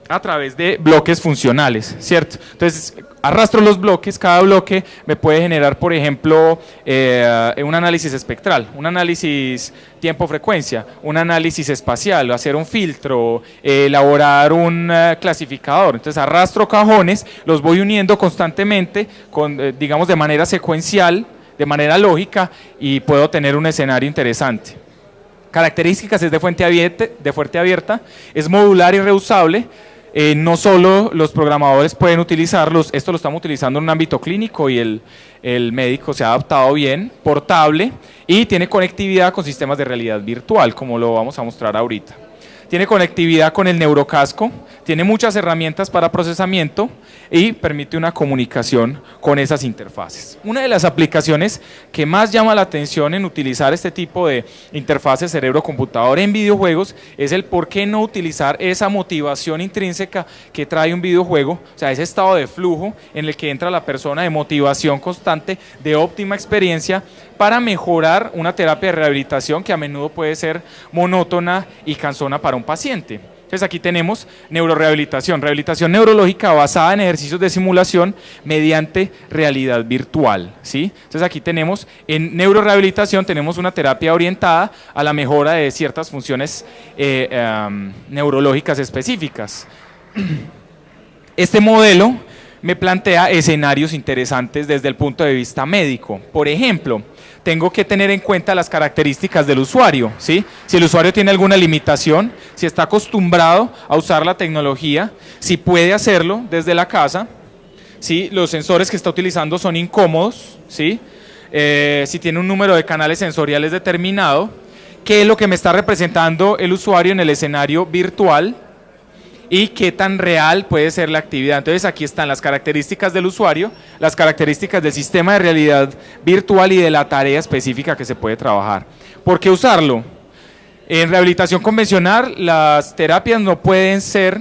a través de bloques funcionales, ¿cierto? Entonces, arrastro los bloques, cada bloque me puede generar, por ejemplo, un análisis espectral, un análisis tiempo-frecuencia, un análisis espacial, hacer un filtro, elaborar un clasificador. Entonces, arrastro cajones, los voy uniendo constantemente, digamos, de manera secuencial, de manera lógica, y puedo tener un escenario interesante. Características: es de fuente abierta, es modular y reusable. No solo los programadores pueden utilizarlos, esto lo estamos utilizando en un ámbito clínico y el médico se ha adaptado bien, portable y tiene conectividad con sistemas de realidad virtual, como lo vamos a mostrar ahorita. Tiene conectividad con el neurocasco, tiene muchas herramientas para procesamiento y permite una comunicación con esas interfaces. Una de las aplicaciones que más llama la atención en utilizar este tipo de interfaces cerebro-computador en videojuegos es el por qué no utilizar esa motivación intrínseca que trae un videojuego, o sea, ese estado de flujo en el que entra la persona de motivación constante, de óptima experiencia, para mejorar una terapia de rehabilitación que a menudo puede ser monótona y cansona para un paciente. Entonces aquí tenemos neurorehabilitación, rehabilitación neurológica basada en ejercicios de simulación mediante realidad virtual, ¿sí? Entonces aquí tenemos, en neurorehabilitación tenemos una terapia orientada a la mejora de ciertas funciones neurológicas específicas. Este modelo me plantea escenarios interesantes desde el punto de vista médico. Por ejemplo, tengo que tener en cuenta las características del usuario, ¿sí? Si el usuario tiene alguna limitación, si está acostumbrado a usar la tecnología, si puede hacerlo desde la casa, si los sensores que está utilizando son incómodos, ¿sí? Si tiene un número de canales sensoriales determinado, qué es lo que me está representando el usuario en el escenario virtual, y qué tan real puede ser la actividad. Entonces aquí están las características del usuario, las características del sistema de realidad virtual y de la tarea específica que se puede trabajar. ¿Por qué usarlo? En rehabilitación convencional, las terapias no pueden ser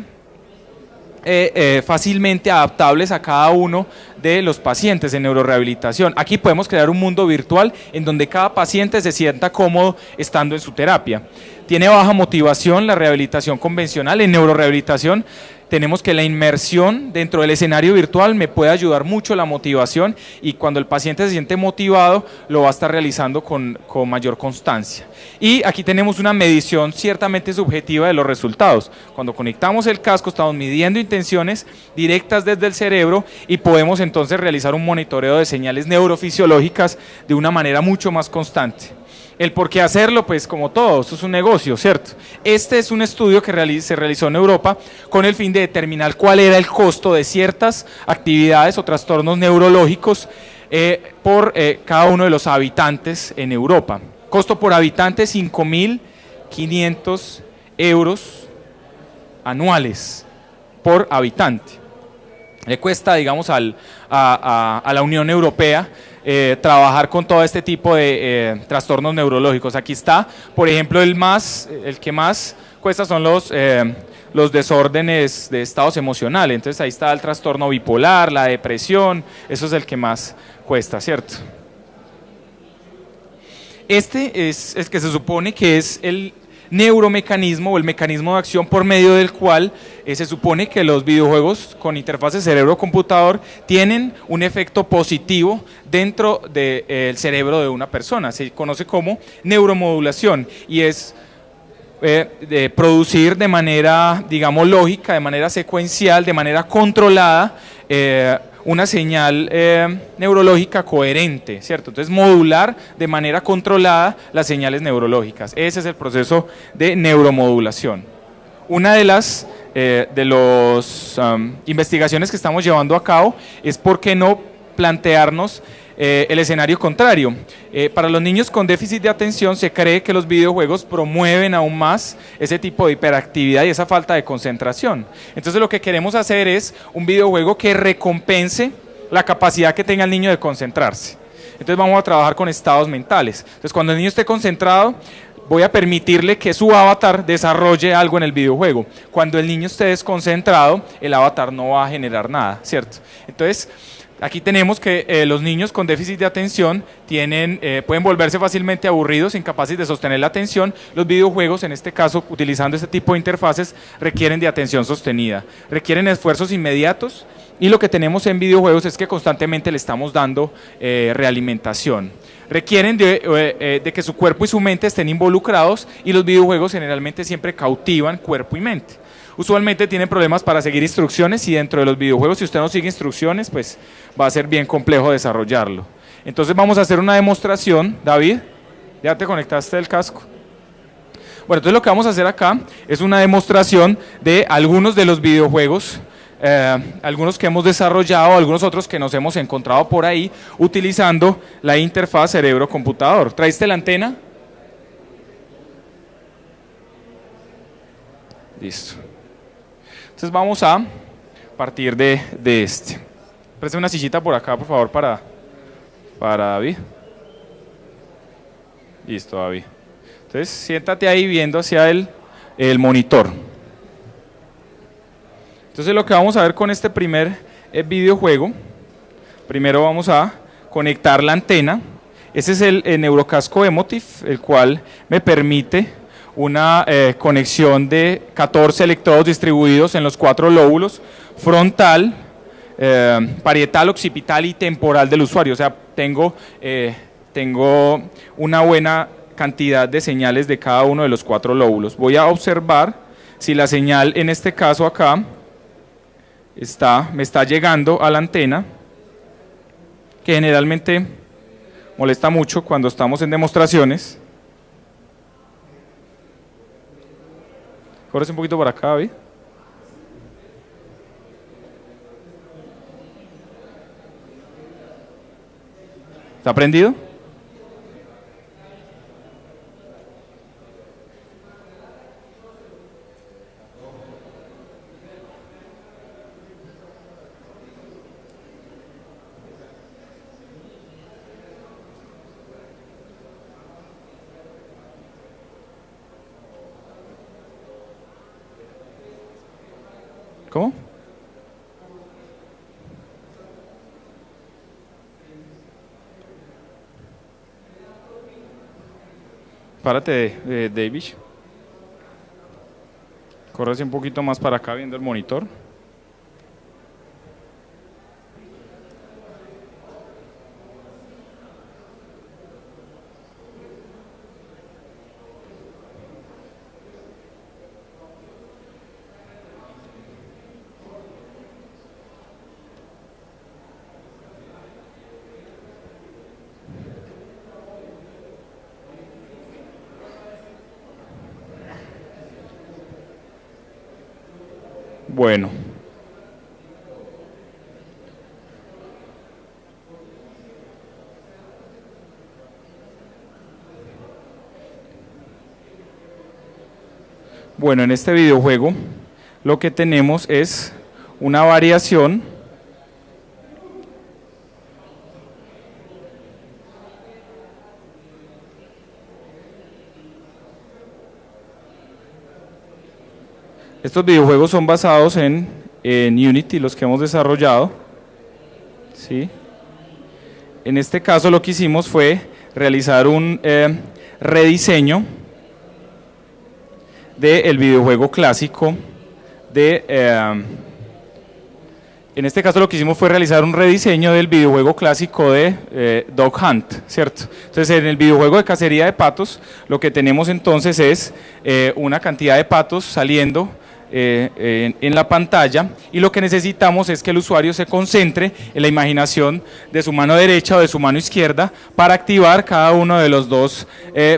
fácilmente adaptables a cada uno de los pacientes en neurorehabilitación. Aquí podemos crear un mundo virtual en donde cada paciente se sienta cómodo estando en su terapia. Tiene baja motivación la rehabilitación convencional. En neurorehabilitación tenemos que la inmersión dentro del escenario virtual me puede ayudar mucho la motivación, y cuando el paciente se siente motivado lo va a estar realizando con mayor constancia. Y aquí tenemos una medición ciertamente subjetiva de los resultados. Cuando conectamos el casco estamos midiendo intenciones directas desde el cerebro y podemos entonces realizar un monitoreo de señales neurofisiológicas de una manera mucho más constante. El por qué hacerlo, pues como todo, esto es un negocio, ¿cierto? Este es un estudio que se realizó en Europa con el fin de determinar cuál era el costo de ciertas actividades o trastornos neurológicos por cada uno de los habitantes en Europa. Costo por habitante, 5.500 euros anuales por habitante. Le cuesta, digamos, a la Unión Europea trabajar con todo este tipo de trastornos neurológicos. Aquí está, por ejemplo, el que más cuesta son los desórdenes de estados emocionales. Entonces ahí está el trastorno bipolar, la depresión, eso es el que más cuesta, ¿cierto? Este es el que se supone que es el neuromecanismo o el mecanismo de acción por medio del cual se supone que los videojuegos con interfase cerebro-computador tienen un efecto positivo dentro del cerebro de una persona. Se conoce como neuromodulación y es de producir de manera, digamos, lógica, de manera secuencial, de manera controlada, una señal neurológica coherente, ¿cierto? Entonces, modular de manera controlada las señales neurológicas. Ese es el proceso de neuromodulación. Una de las investigaciones que estamos llevando a cabo es por qué no plantearnos el escenario contrario. Para los niños con déficit de atención se cree que los videojuegos promueven aún más ese tipo de hiperactividad y esa falta de concentración. Entonces lo que queremos hacer es un videojuego que recompense la capacidad que tenga el niño de concentrarse. Entonces vamos a trabajar con estados mentales. Entonces cuando el niño esté concentrado, voy a permitirle que su avatar desarrolle algo en el videojuego. Cuando el niño esté desconcentrado, el avatar no va a generar nada, ¿cierto? Entonces, aquí tenemos que los niños con déficit de atención pueden volverse fácilmente aburridos, incapaces de sostener la atención. Los videojuegos, en este caso, utilizando este tipo de interfaces, requieren de atención sostenida, requieren esfuerzos inmediatos, y lo que tenemos en videojuegos es que constantemente le estamos dando realimentación. Requieren de que su cuerpo y su mente estén involucrados, y los videojuegos generalmente siempre cautivan cuerpo y mente. Usualmente tienen problemas para seguir instrucciones, y dentro de los videojuegos, si usted no sigue instrucciones, pues va a ser bien complejo desarrollarlo. Entonces vamos a hacer una demostración. David, ¿ya te conectaste del casco? Bueno, entonces lo que vamos a hacer acá es una demostración de algunos de los videojuegos, algunos que hemos desarrollado, algunos otros que nos hemos encontrado por ahí, utilizando la interfaz cerebro-computador. ¿Traíste la antena? Listo. Entonces vamos a partir de este. Preste una sillita por acá, por favor, para David. Listo, David. Entonces siéntate ahí viendo hacia el monitor. Entonces lo que vamos a ver con este primer videojuego, primero vamos a conectar la antena. Ese es el neurocasco Emotiv, el cual me permite una conexión de 14 electrodos distribuidos en los 4 lóbulos: frontal, parietal, occipital y temporal del usuario. O sea, tengo una buena cantidad de señales de cada uno de los 4 lóbulos. Voy a observar si la señal, en este caso acá, me está llegando a la antena, que generalmente molesta mucho cuando estamos en demostraciones. Corres un poquito por acá, David. ¿Está prendido? ¿Cómo? Párate, David. Corres un poquito más para acá viendo el monitor. Bueno. Bueno, en este videojuego lo que tenemos es una variación Estos videojuegos son basados en Unity, los que hemos desarrollado, ¿sí? En este caso lo que hicimos fue realizar un rediseño del videojuego clásico en este caso lo que hicimos fue realizar un rediseño del videojuego clásico de Dog Hunt, ¿cierto? Entonces en el videojuego de cacería de patos lo que tenemos entonces es una cantidad de patos saliendo en la pantalla, y lo que necesitamos es que el usuario se concentre en la imaginación de su mano derecha o de su mano izquierda para activar cada uno de los dos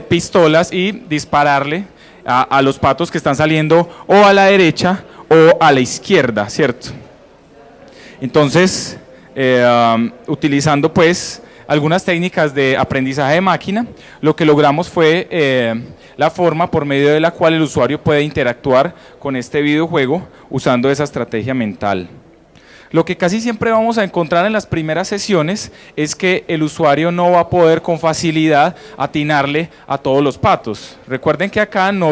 pistolas y dispararle a los patos que están saliendo o a la derecha o a la izquierda, ¿cierto? Entonces, utilizando pues algunas técnicas de aprendizaje de máquina, lo que logramos fue la forma por medio de la cual el usuario puede interactuar con este videojuego usando esa estrategia mental. Lo que casi siempre vamos a encontrar en las primeras sesiones es que el usuario no va a poder con facilidad atinarle a todos los patos. Recuerden que acá no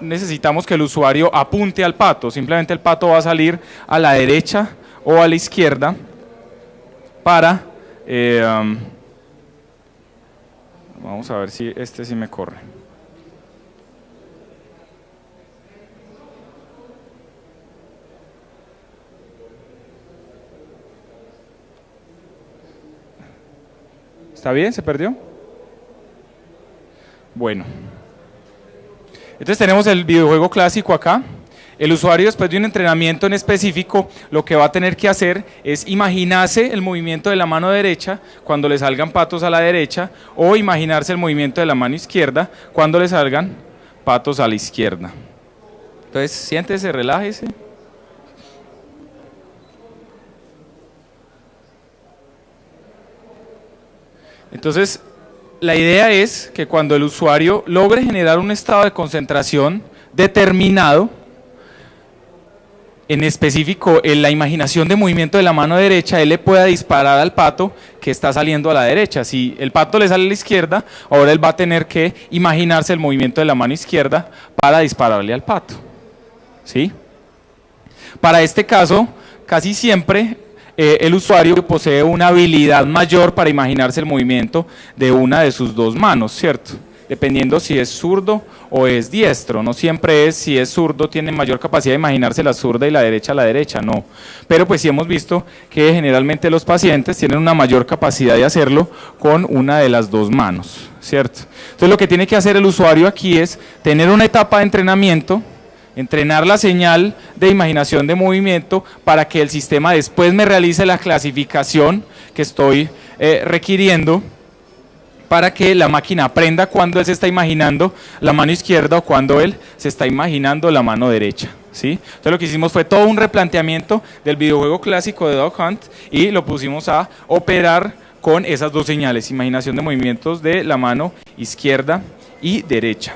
necesitamos que el usuario apunte al pato, simplemente el pato va a salir a la derecha o a la izquierda para... vamos a ver si este sí me corre. ¿Está bien? ¿Se perdió? Bueno. Entonces tenemos el videojuego clásico acá. El usuario, después de un entrenamiento en específico, lo que va a tener que hacer es imaginarse el movimiento de la mano derecha cuando le salgan patos a la derecha, o imaginarse el movimiento de la mano izquierda cuando le salgan patos a la izquierda. Entonces siéntese, relájese. Entonces, la idea es que cuando el usuario logre generar un estado de concentración determinado, en específico en la imaginación de movimiento de la mano derecha, él le pueda disparar al pato que está saliendo a la derecha. Si el pato le sale a la izquierda, ahora él va a tener que imaginarse el movimiento de la mano izquierda para dispararle al pato, ¿sí? Para este caso, casi siempre el usuario posee una habilidad mayor para imaginarse el movimiento de una de sus dos manos, ¿cierto? Dependiendo si es zurdo o es diestro. No siempre es, si es zurdo tiene mayor capacidad de imaginarse la zurda y la derecha, no. Pero pues sí hemos visto que generalmente los pacientes tienen una mayor capacidad de hacerlo con una de las dos manos, ¿cierto? Entonces lo que tiene que hacer el usuario aquí es tener una etapa de entrenamiento, entrenar la señal de imaginación de movimiento para que el sistema después me realice la clasificación que estoy requiriendo, para que la máquina aprenda cuando él se está imaginando la mano izquierda o cuando él se está imaginando la mano derecha, ¿sí? Entonces lo que hicimos fue todo un replanteamiento del videojuego clásico de Dog Hunt y lo pusimos a operar con esas dos señales, imaginación de movimientos de la mano izquierda y derecha.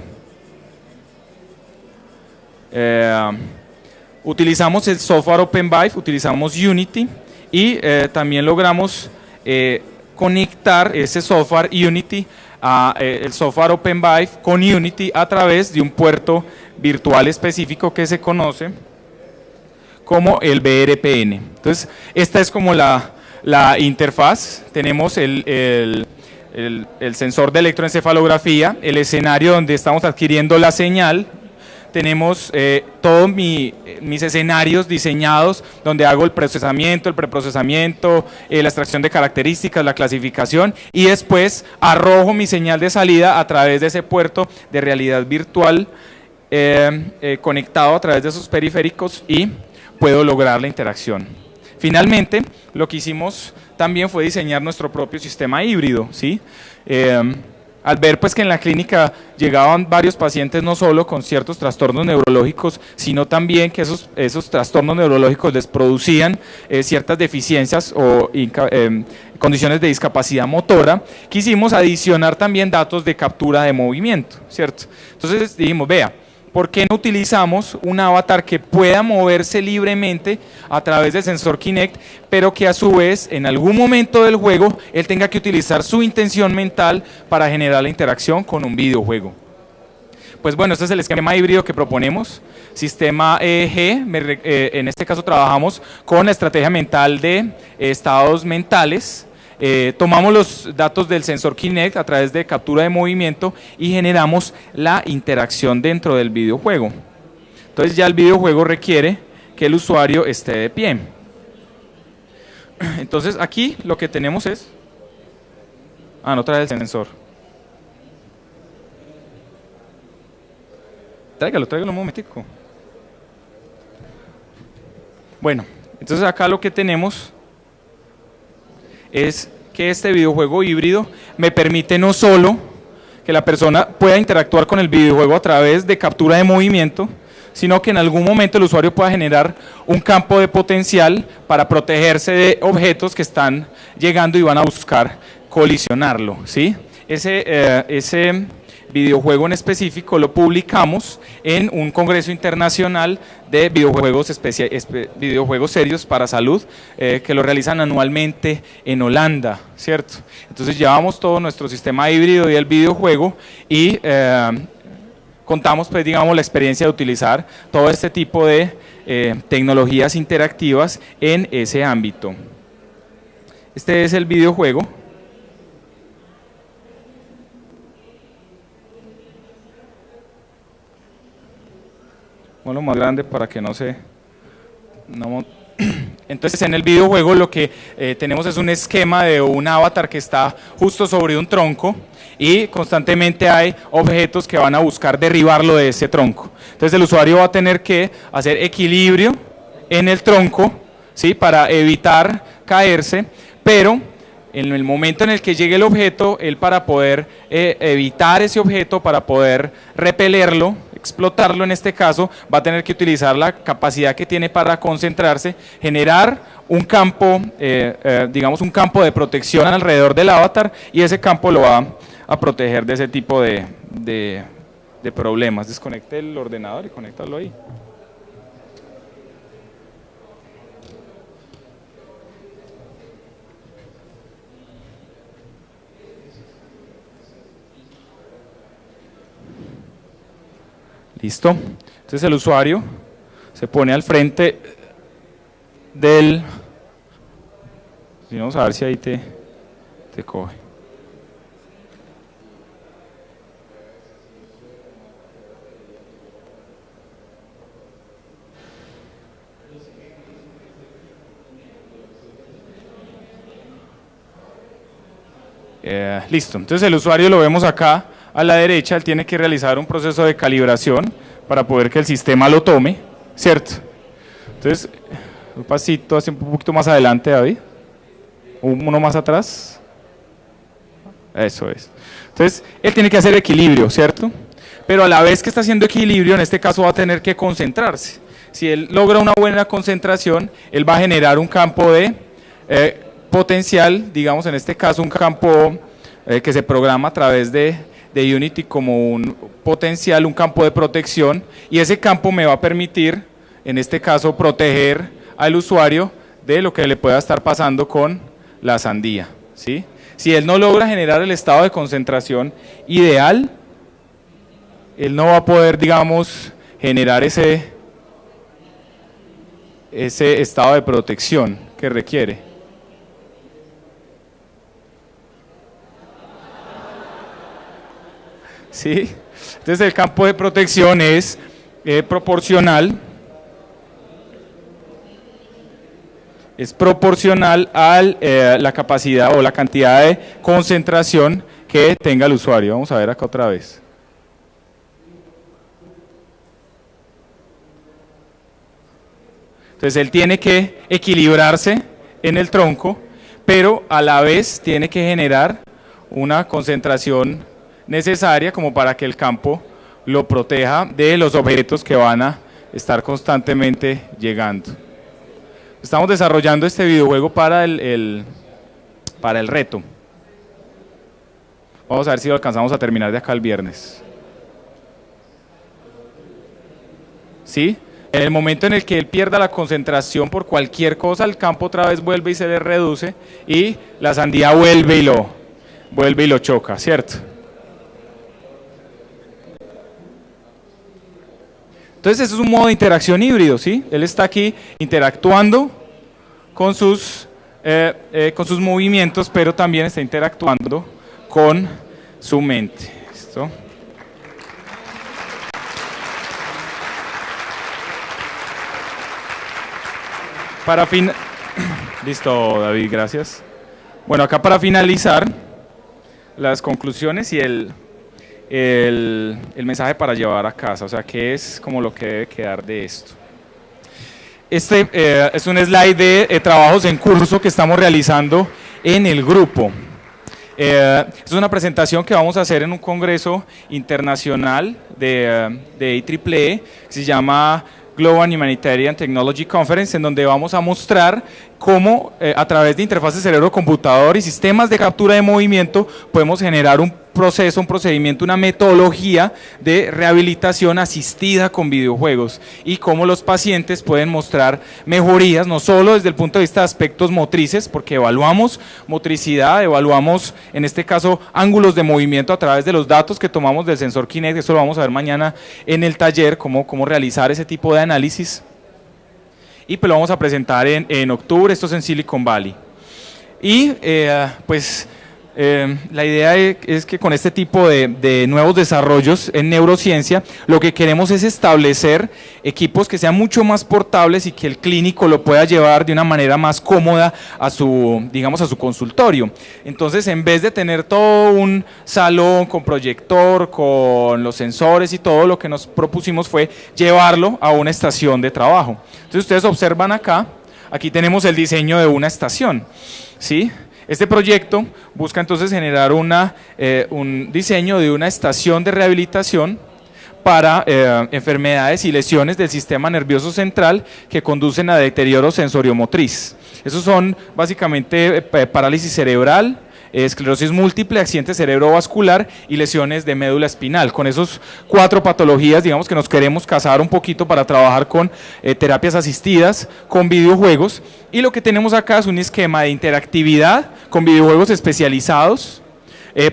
Utilizamos el software OpenVive, utilizamos Unity y también logramos conectar ese software Unity a el software OpenVive con Unity a través de un puerto virtual específico que se conoce como el BRPN. Entonces, esta es como la interfaz. Tenemos el sensor de electroencefalografía, el escenario donde estamos adquiriendo la señal. Tenemos todos mis escenarios diseñados donde hago el procesamiento, el preprocesamiento, la extracción de características, la clasificación y después arrojo mi señal de salida a través de ese puerto de realidad virtual conectado a través de esos periféricos y puedo lograr la interacción. Finalmente, lo que hicimos también fue diseñar nuestro propio sistema híbrido, ¿sí? Al ver pues que en la clínica llegaban varios pacientes no solo con ciertos trastornos neurológicos, sino también que esos trastornos neurológicos les producían ciertas deficiencias o condiciones de discapacidad motora, quisimos adicionar también datos de captura de movimiento, ¿cierto? Entonces dijimos, vea, ¿por qué no utilizamos un avatar que pueda moverse libremente a través del sensor Kinect, pero que a su vez en algún momento del juego él tenga que utilizar su intención mental para generar la interacción con un videojuego? Pues bueno, este es el esquema híbrido que proponemos, sistema EEG, en este caso trabajamos con la estrategia mental de estados mentales. Tomamos los datos del sensor Kinect a través de captura de movimiento y generamos la interacción dentro del videojuego. Entonces ya el videojuego requiere que el usuario esté de pie. Entonces aquí lo que tenemos es... no trae el sensor. Tráigalo un momentico. Bueno, entonces acá lo que tenemos es que este videojuego híbrido me permite no solo que la persona pueda interactuar con el videojuego a través de captura de movimiento, sino que en algún momento el usuario pueda generar un campo de potencial para protegerse de objetos que están llegando y van a buscar colisionarlo, ¿sí? Ese videojuego en específico lo publicamos en un congreso internacional de videojuegos serios para salud que lo realizan anualmente en Holanda, ¿cierto? Entonces llevamos todo nuestro sistema híbrido y el videojuego y contamos pues digamos la experiencia de utilizar todo este tipo de tecnologías interactivas en ese ámbito. Este es el videojuego. Lo más grande para que no se... Entonces en el videojuego lo que tenemos es un esquema de un avatar que está justo sobre un tronco y constantemente hay objetos que van a buscar derribarlo de ese tronco. Entonces el usuario va a tener que hacer equilibrio en el tronco, ¿sí? Para evitar caerse, pero en el momento en el que llegue el objeto, él para poder evitar ese objeto, para poder repelerlo, explotarlo en este caso, va a tener que utilizar la capacidad que tiene para concentrarse, generar un campo, digamos un campo de protección alrededor del avatar y ese campo lo va a proteger de ese tipo de problemas. Desconecte el ordenador y conéctalo ahí. Listo. Entonces el usuario se pone al frente del... Vamos a ver si ahí te coge. Listo. Entonces el usuario lo vemos acá. A la derecha, él tiene que realizar un proceso de calibración para poder que el sistema lo tome, ¿cierto? Entonces, un pasito hacia un poquito más adelante, David. Uno más atrás. Eso es. Entonces, él tiene que hacer equilibrio, ¿cierto? Pero a la vez que está haciendo equilibrio, en este caso va a tener que concentrarse. Si él logra una buena concentración, él va a generar un campo de potencial, digamos en este caso un campo que se programa a través de Unity como un potencial, un campo de protección, y ese campo me va a permitir, en este caso, proteger al usuario de lo que le pueda estar pasando con la sandía, ¿sí? Si él no logra generar el estado de concentración ideal, él no va a poder, digamos, generar ese ese estado de protección que requiere. ¿Sí? Entonces el campo de protección es proporcional a la capacidad o la cantidad de concentración que tenga el usuario. Vamos a ver acá otra vez. Entonces él tiene que equilibrarse en el tronco, pero a la vez tiene que generar una concentración necesaria como para que el campo lo proteja de los objetos que van a estar constantemente llegando. Estamos desarrollando este videojuego para el reto. Vamos a ver si lo alcanzamos a terminar de acá el viernes. ¿Sí? En el momento en el que él pierda la concentración por cualquier cosa, el campo otra vez vuelve y se le reduce y la sandía vuelve y lo choca, ¿cierto? Entonces eso es un modo de interacción híbrido, ¿sí? Él está aquí interactuando con sus movimientos, pero también está interactuando con su mente. ¿Listo? Listo, David, gracias. Bueno, acá para finalizar, las conclusiones y el mensaje para llevar a casa, o sea, qué es como lo que debe quedar de esto. Este es un slide de trabajos en curso que estamos realizando en el grupo. Es una presentación que vamos a hacer en un congreso internacional de IEEE, que se llama Global Humanitarian Technology Conference, en donde vamos a mostrar cómo a través de interfaces cerebro-computador y sistemas de captura de movimiento podemos generar un proceso, un procedimiento, una metodología de rehabilitación asistida con videojuegos y cómo los pacientes pueden mostrar mejorías, no solo desde el punto de vista de aspectos motrices, porque evaluamos motricidad, evaluamos en este caso ángulos de movimiento a través de los datos que tomamos del sensor Kinect, eso lo vamos a ver mañana en el taller, cómo realizar ese tipo de análisis, y pues lo vamos a presentar en octubre, esto es en Silicon Valley. Y la idea es que con este tipo de nuevos desarrollos en neurociencia, lo que queremos es establecer equipos que sean mucho más portables y que el clínico lo pueda llevar de una manera más cómoda a su consultorio. Entonces, en vez de tener todo un salón con proyector, con los sensores y todo, lo que nos propusimos fue llevarlo a una estación de trabajo. Entonces, ustedes observan acá, aquí tenemos el diseño de una estación, ¿sí? Este proyecto busca entonces generar un diseño de una estación de rehabilitación para enfermedades y lesiones del sistema nervioso central que conducen a deterioro sensoriomotriz. Esos son básicamente parálisis cerebral, esclerosis múltiple, accidente cerebrovascular y lesiones de médula espinal. Con esos 4 patologías, digamos que nos queremos casar un poquito para trabajar con terapias asistidas, con videojuegos, y lo que tenemos acá es un esquema de interactividad con videojuegos especializados,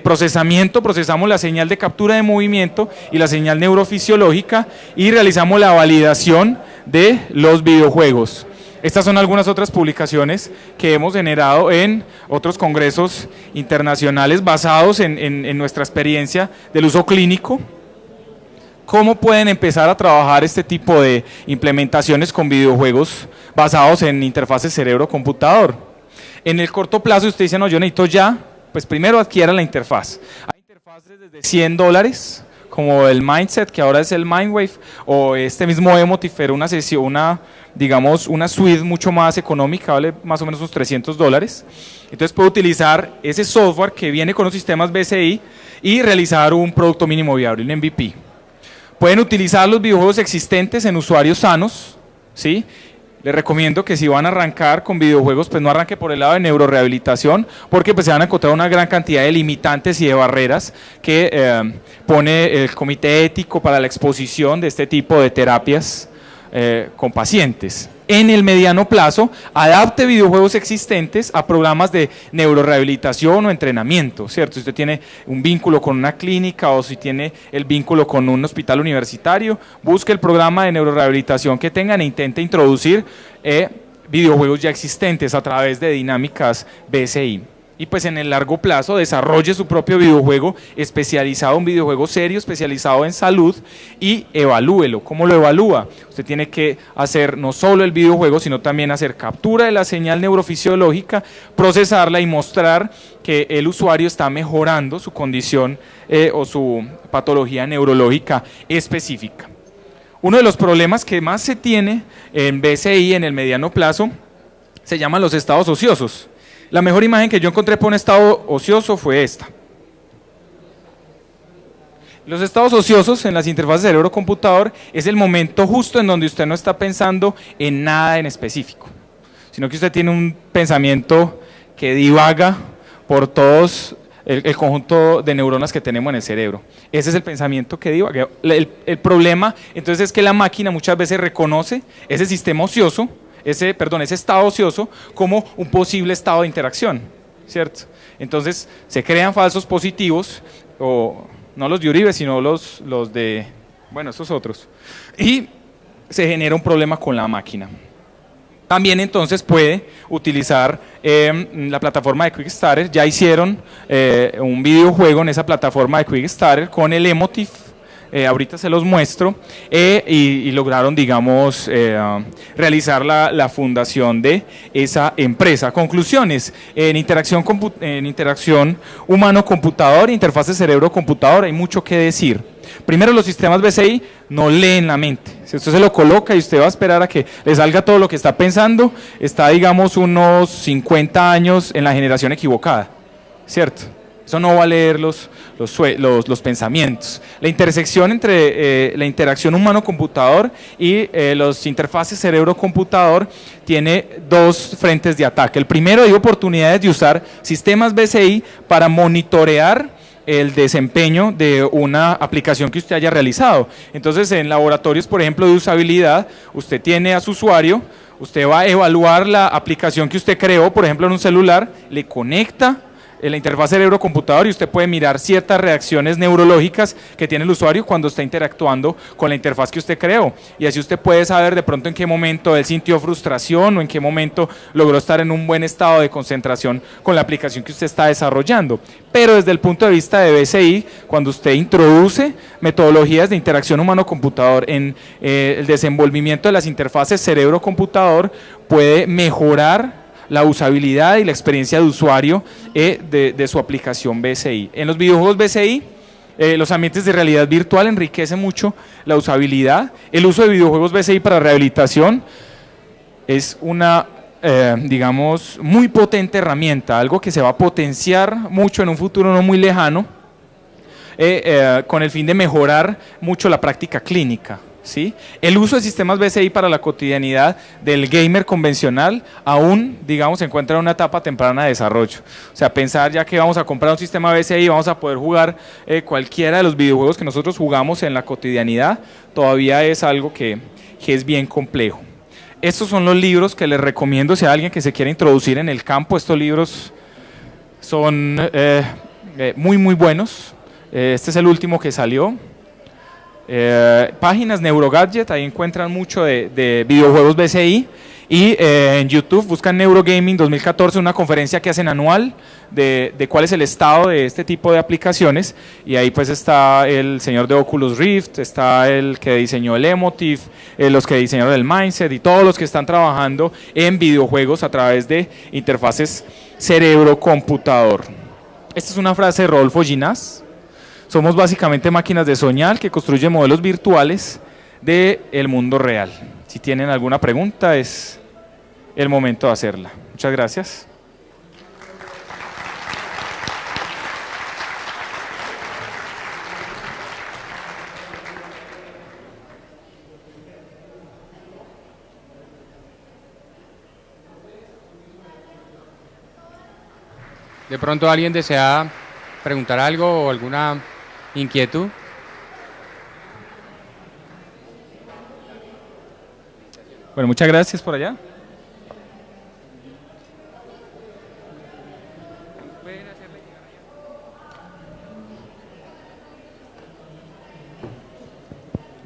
procesamos la señal de captura de movimiento y la señal neurofisiológica y realizamos la validación de los videojuegos. Estas son algunas otras publicaciones que hemos generado en otros congresos internacionales basados en nuestra experiencia del uso clínico. ¿Cómo pueden empezar a trabajar este tipo de implementaciones con videojuegos basados en interfaces cerebro-computador? En el corto plazo usted dice, no, yo necesito ya, pues primero adquiera la interfaz. Hay interfaces desde $100, como el Mindset, que ahora es el Mindwave, o este mismo Emotive, una suite mucho más económica, vale más o menos unos $300. Entonces puede utilizar ese software que viene con los sistemas BCI y realizar un producto mínimo viable, un MVP. Pueden utilizar los videojuegos existentes en usuarios sanos, ¿sí? Les recomiendo que si van a arrancar con videojuegos, pues no arranque por el lado de neurorehabilitación, porque pues se van a encontrar una gran cantidad de limitantes y de barreras que pone el comité ético para la exposición de este tipo de terapias con pacientes. en el mediano plazo adapte videojuegos existentes a programas de neurorehabilitación o entrenamiento, ¿cierto? Si usted tiene un vínculo con una clínica o si tiene el vínculo con un hospital universitario, busque el programa de neurorehabilitación que tengan e intente introducir videojuegos ya existentes a través de dinámicas BSI. Y pues en el largo plazo desarrolle su propio videojuego especializado, un videojuego serio, especializado en salud, y evalúelo. ¿Cómo lo evalúa? Usted tiene que hacer no solo el videojuego, sino también hacer captura de la señal neurofisiológica, procesarla y mostrar que el usuario está mejorando su condición o su patología neurológica específica. Uno de los problemas que más se tiene en BSI en el mediano plazo se llaman los estados ociosos. La mejor imagen que yo encontré por un estado ocioso fue esta. Los estados ociosos en las interfaces cerebro-computador es el momento justo en donde usted no está pensando en nada en específico, sino que usted tiene un pensamiento que divaga por todos el conjunto de neuronas que tenemos en el cerebro. Ese es el pensamiento que divaga. El problema entonces es que la máquina muchas veces reconoce ese sistema ocioso, ese estado ocioso como un posible estado de interacción, ¿cierto? Entonces se crean falsos positivos, o no los de Uribe, sino los de, bueno, esos otros, y se genera un problema con la máquina. También entonces puede utilizar la plataforma de Quickstarter. Ya hicieron un videojuego en esa plataforma de Quickstarter con el Emotive. Ahorita se los muestro, y lograron, digamos, realizar la fundación de esa empresa. Conclusiones: en interacción humano-computador, interfaces cerebro-computador, hay mucho que decir. Primero, los sistemas BCI no leen la mente. Si usted se lo coloca y usted va a esperar a que le salga todo lo que está pensando, está, digamos, unos 50 años en la generación equivocada, ¿cierto? Eso no va a leer los pensamientos. La intersección entre la interacción humano-computador y los interfaces cerebro-computador tiene dos frentes de ataque. El primero, hay oportunidades de usar sistemas BCI para monitorear el desempeño de una aplicación que usted haya realizado. Entonces, en laboratorios, por ejemplo, de usabilidad, usted tiene a su usuario, usted va a evaluar la aplicación que usted creó, por ejemplo, en un celular, le conecta en la interfaz cerebro-computador y usted puede mirar ciertas reacciones neurológicas que tiene el usuario cuando está interactuando con la interfaz que usted creó, y así usted puede saber de pronto en qué momento él sintió frustración o en qué momento logró estar en un buen estado de concentración con la aplicación que usted está desarrollando. Pero desde el punto de vista de BCI, cuando usted introduce metodologías de interacción humano-computador en el desenvolvimiento de las interfaces cerebro-computador, puede mejorar la usabilidad y la experiencia de usuario de su aplicación BCI. En los videojuegos BCI, los ambientes de realidad virtual enriquecen mucho la usabilidad. El uso de videojuegos BCI para rehabilitación es una, digamos, muy potente herramienta, algo que se va a potenciar mucho en un futuro no muy lejano, con el fin de mejorar mucho la práctica clínica. ¿Sí? El uso de sistemas BCI para la cotidianidad del gamer convencional aún, digamos, se encuentra en una etapa temprana de desarrollo. O sea, pensar ya que vamos a comprar un sistema BCI y vamos a poder jugar cualquiera de los videojuegos que nosotros jugamos en la cotidianidad, todavía es algo que es bien complejo. Estos son los libros que les recomiendo si hay alguien que se quiere introducir en el campo. Estos libros son muy, muy buenos. Este es el último que salió. Páginas Neurogadget, ahí encuentran mucho de videojuegos BCI, y en YouTube buscan Neurogaming 2014, una conferencia que hacen anual de cuál es el estado de este tipo de aplicaciones, y ahí pues está el señor de Oculus Rift, está el que diseñó el Emotive, los que diseñaron el Mindset y todos los que están trabajando en videojuegos a través de interfaces cerebro-computador. Esta es una frase de Rodolfo Ginás. Somos básicamente máquinas de soñar que construyen modelos virtuales del mundo real. Si tienen alguna pregunta, es el momento de hacerla. Muchas gracias. ¿De pronto alguien desea preguntar algo o alguna Bueno, muchas gracias por allá.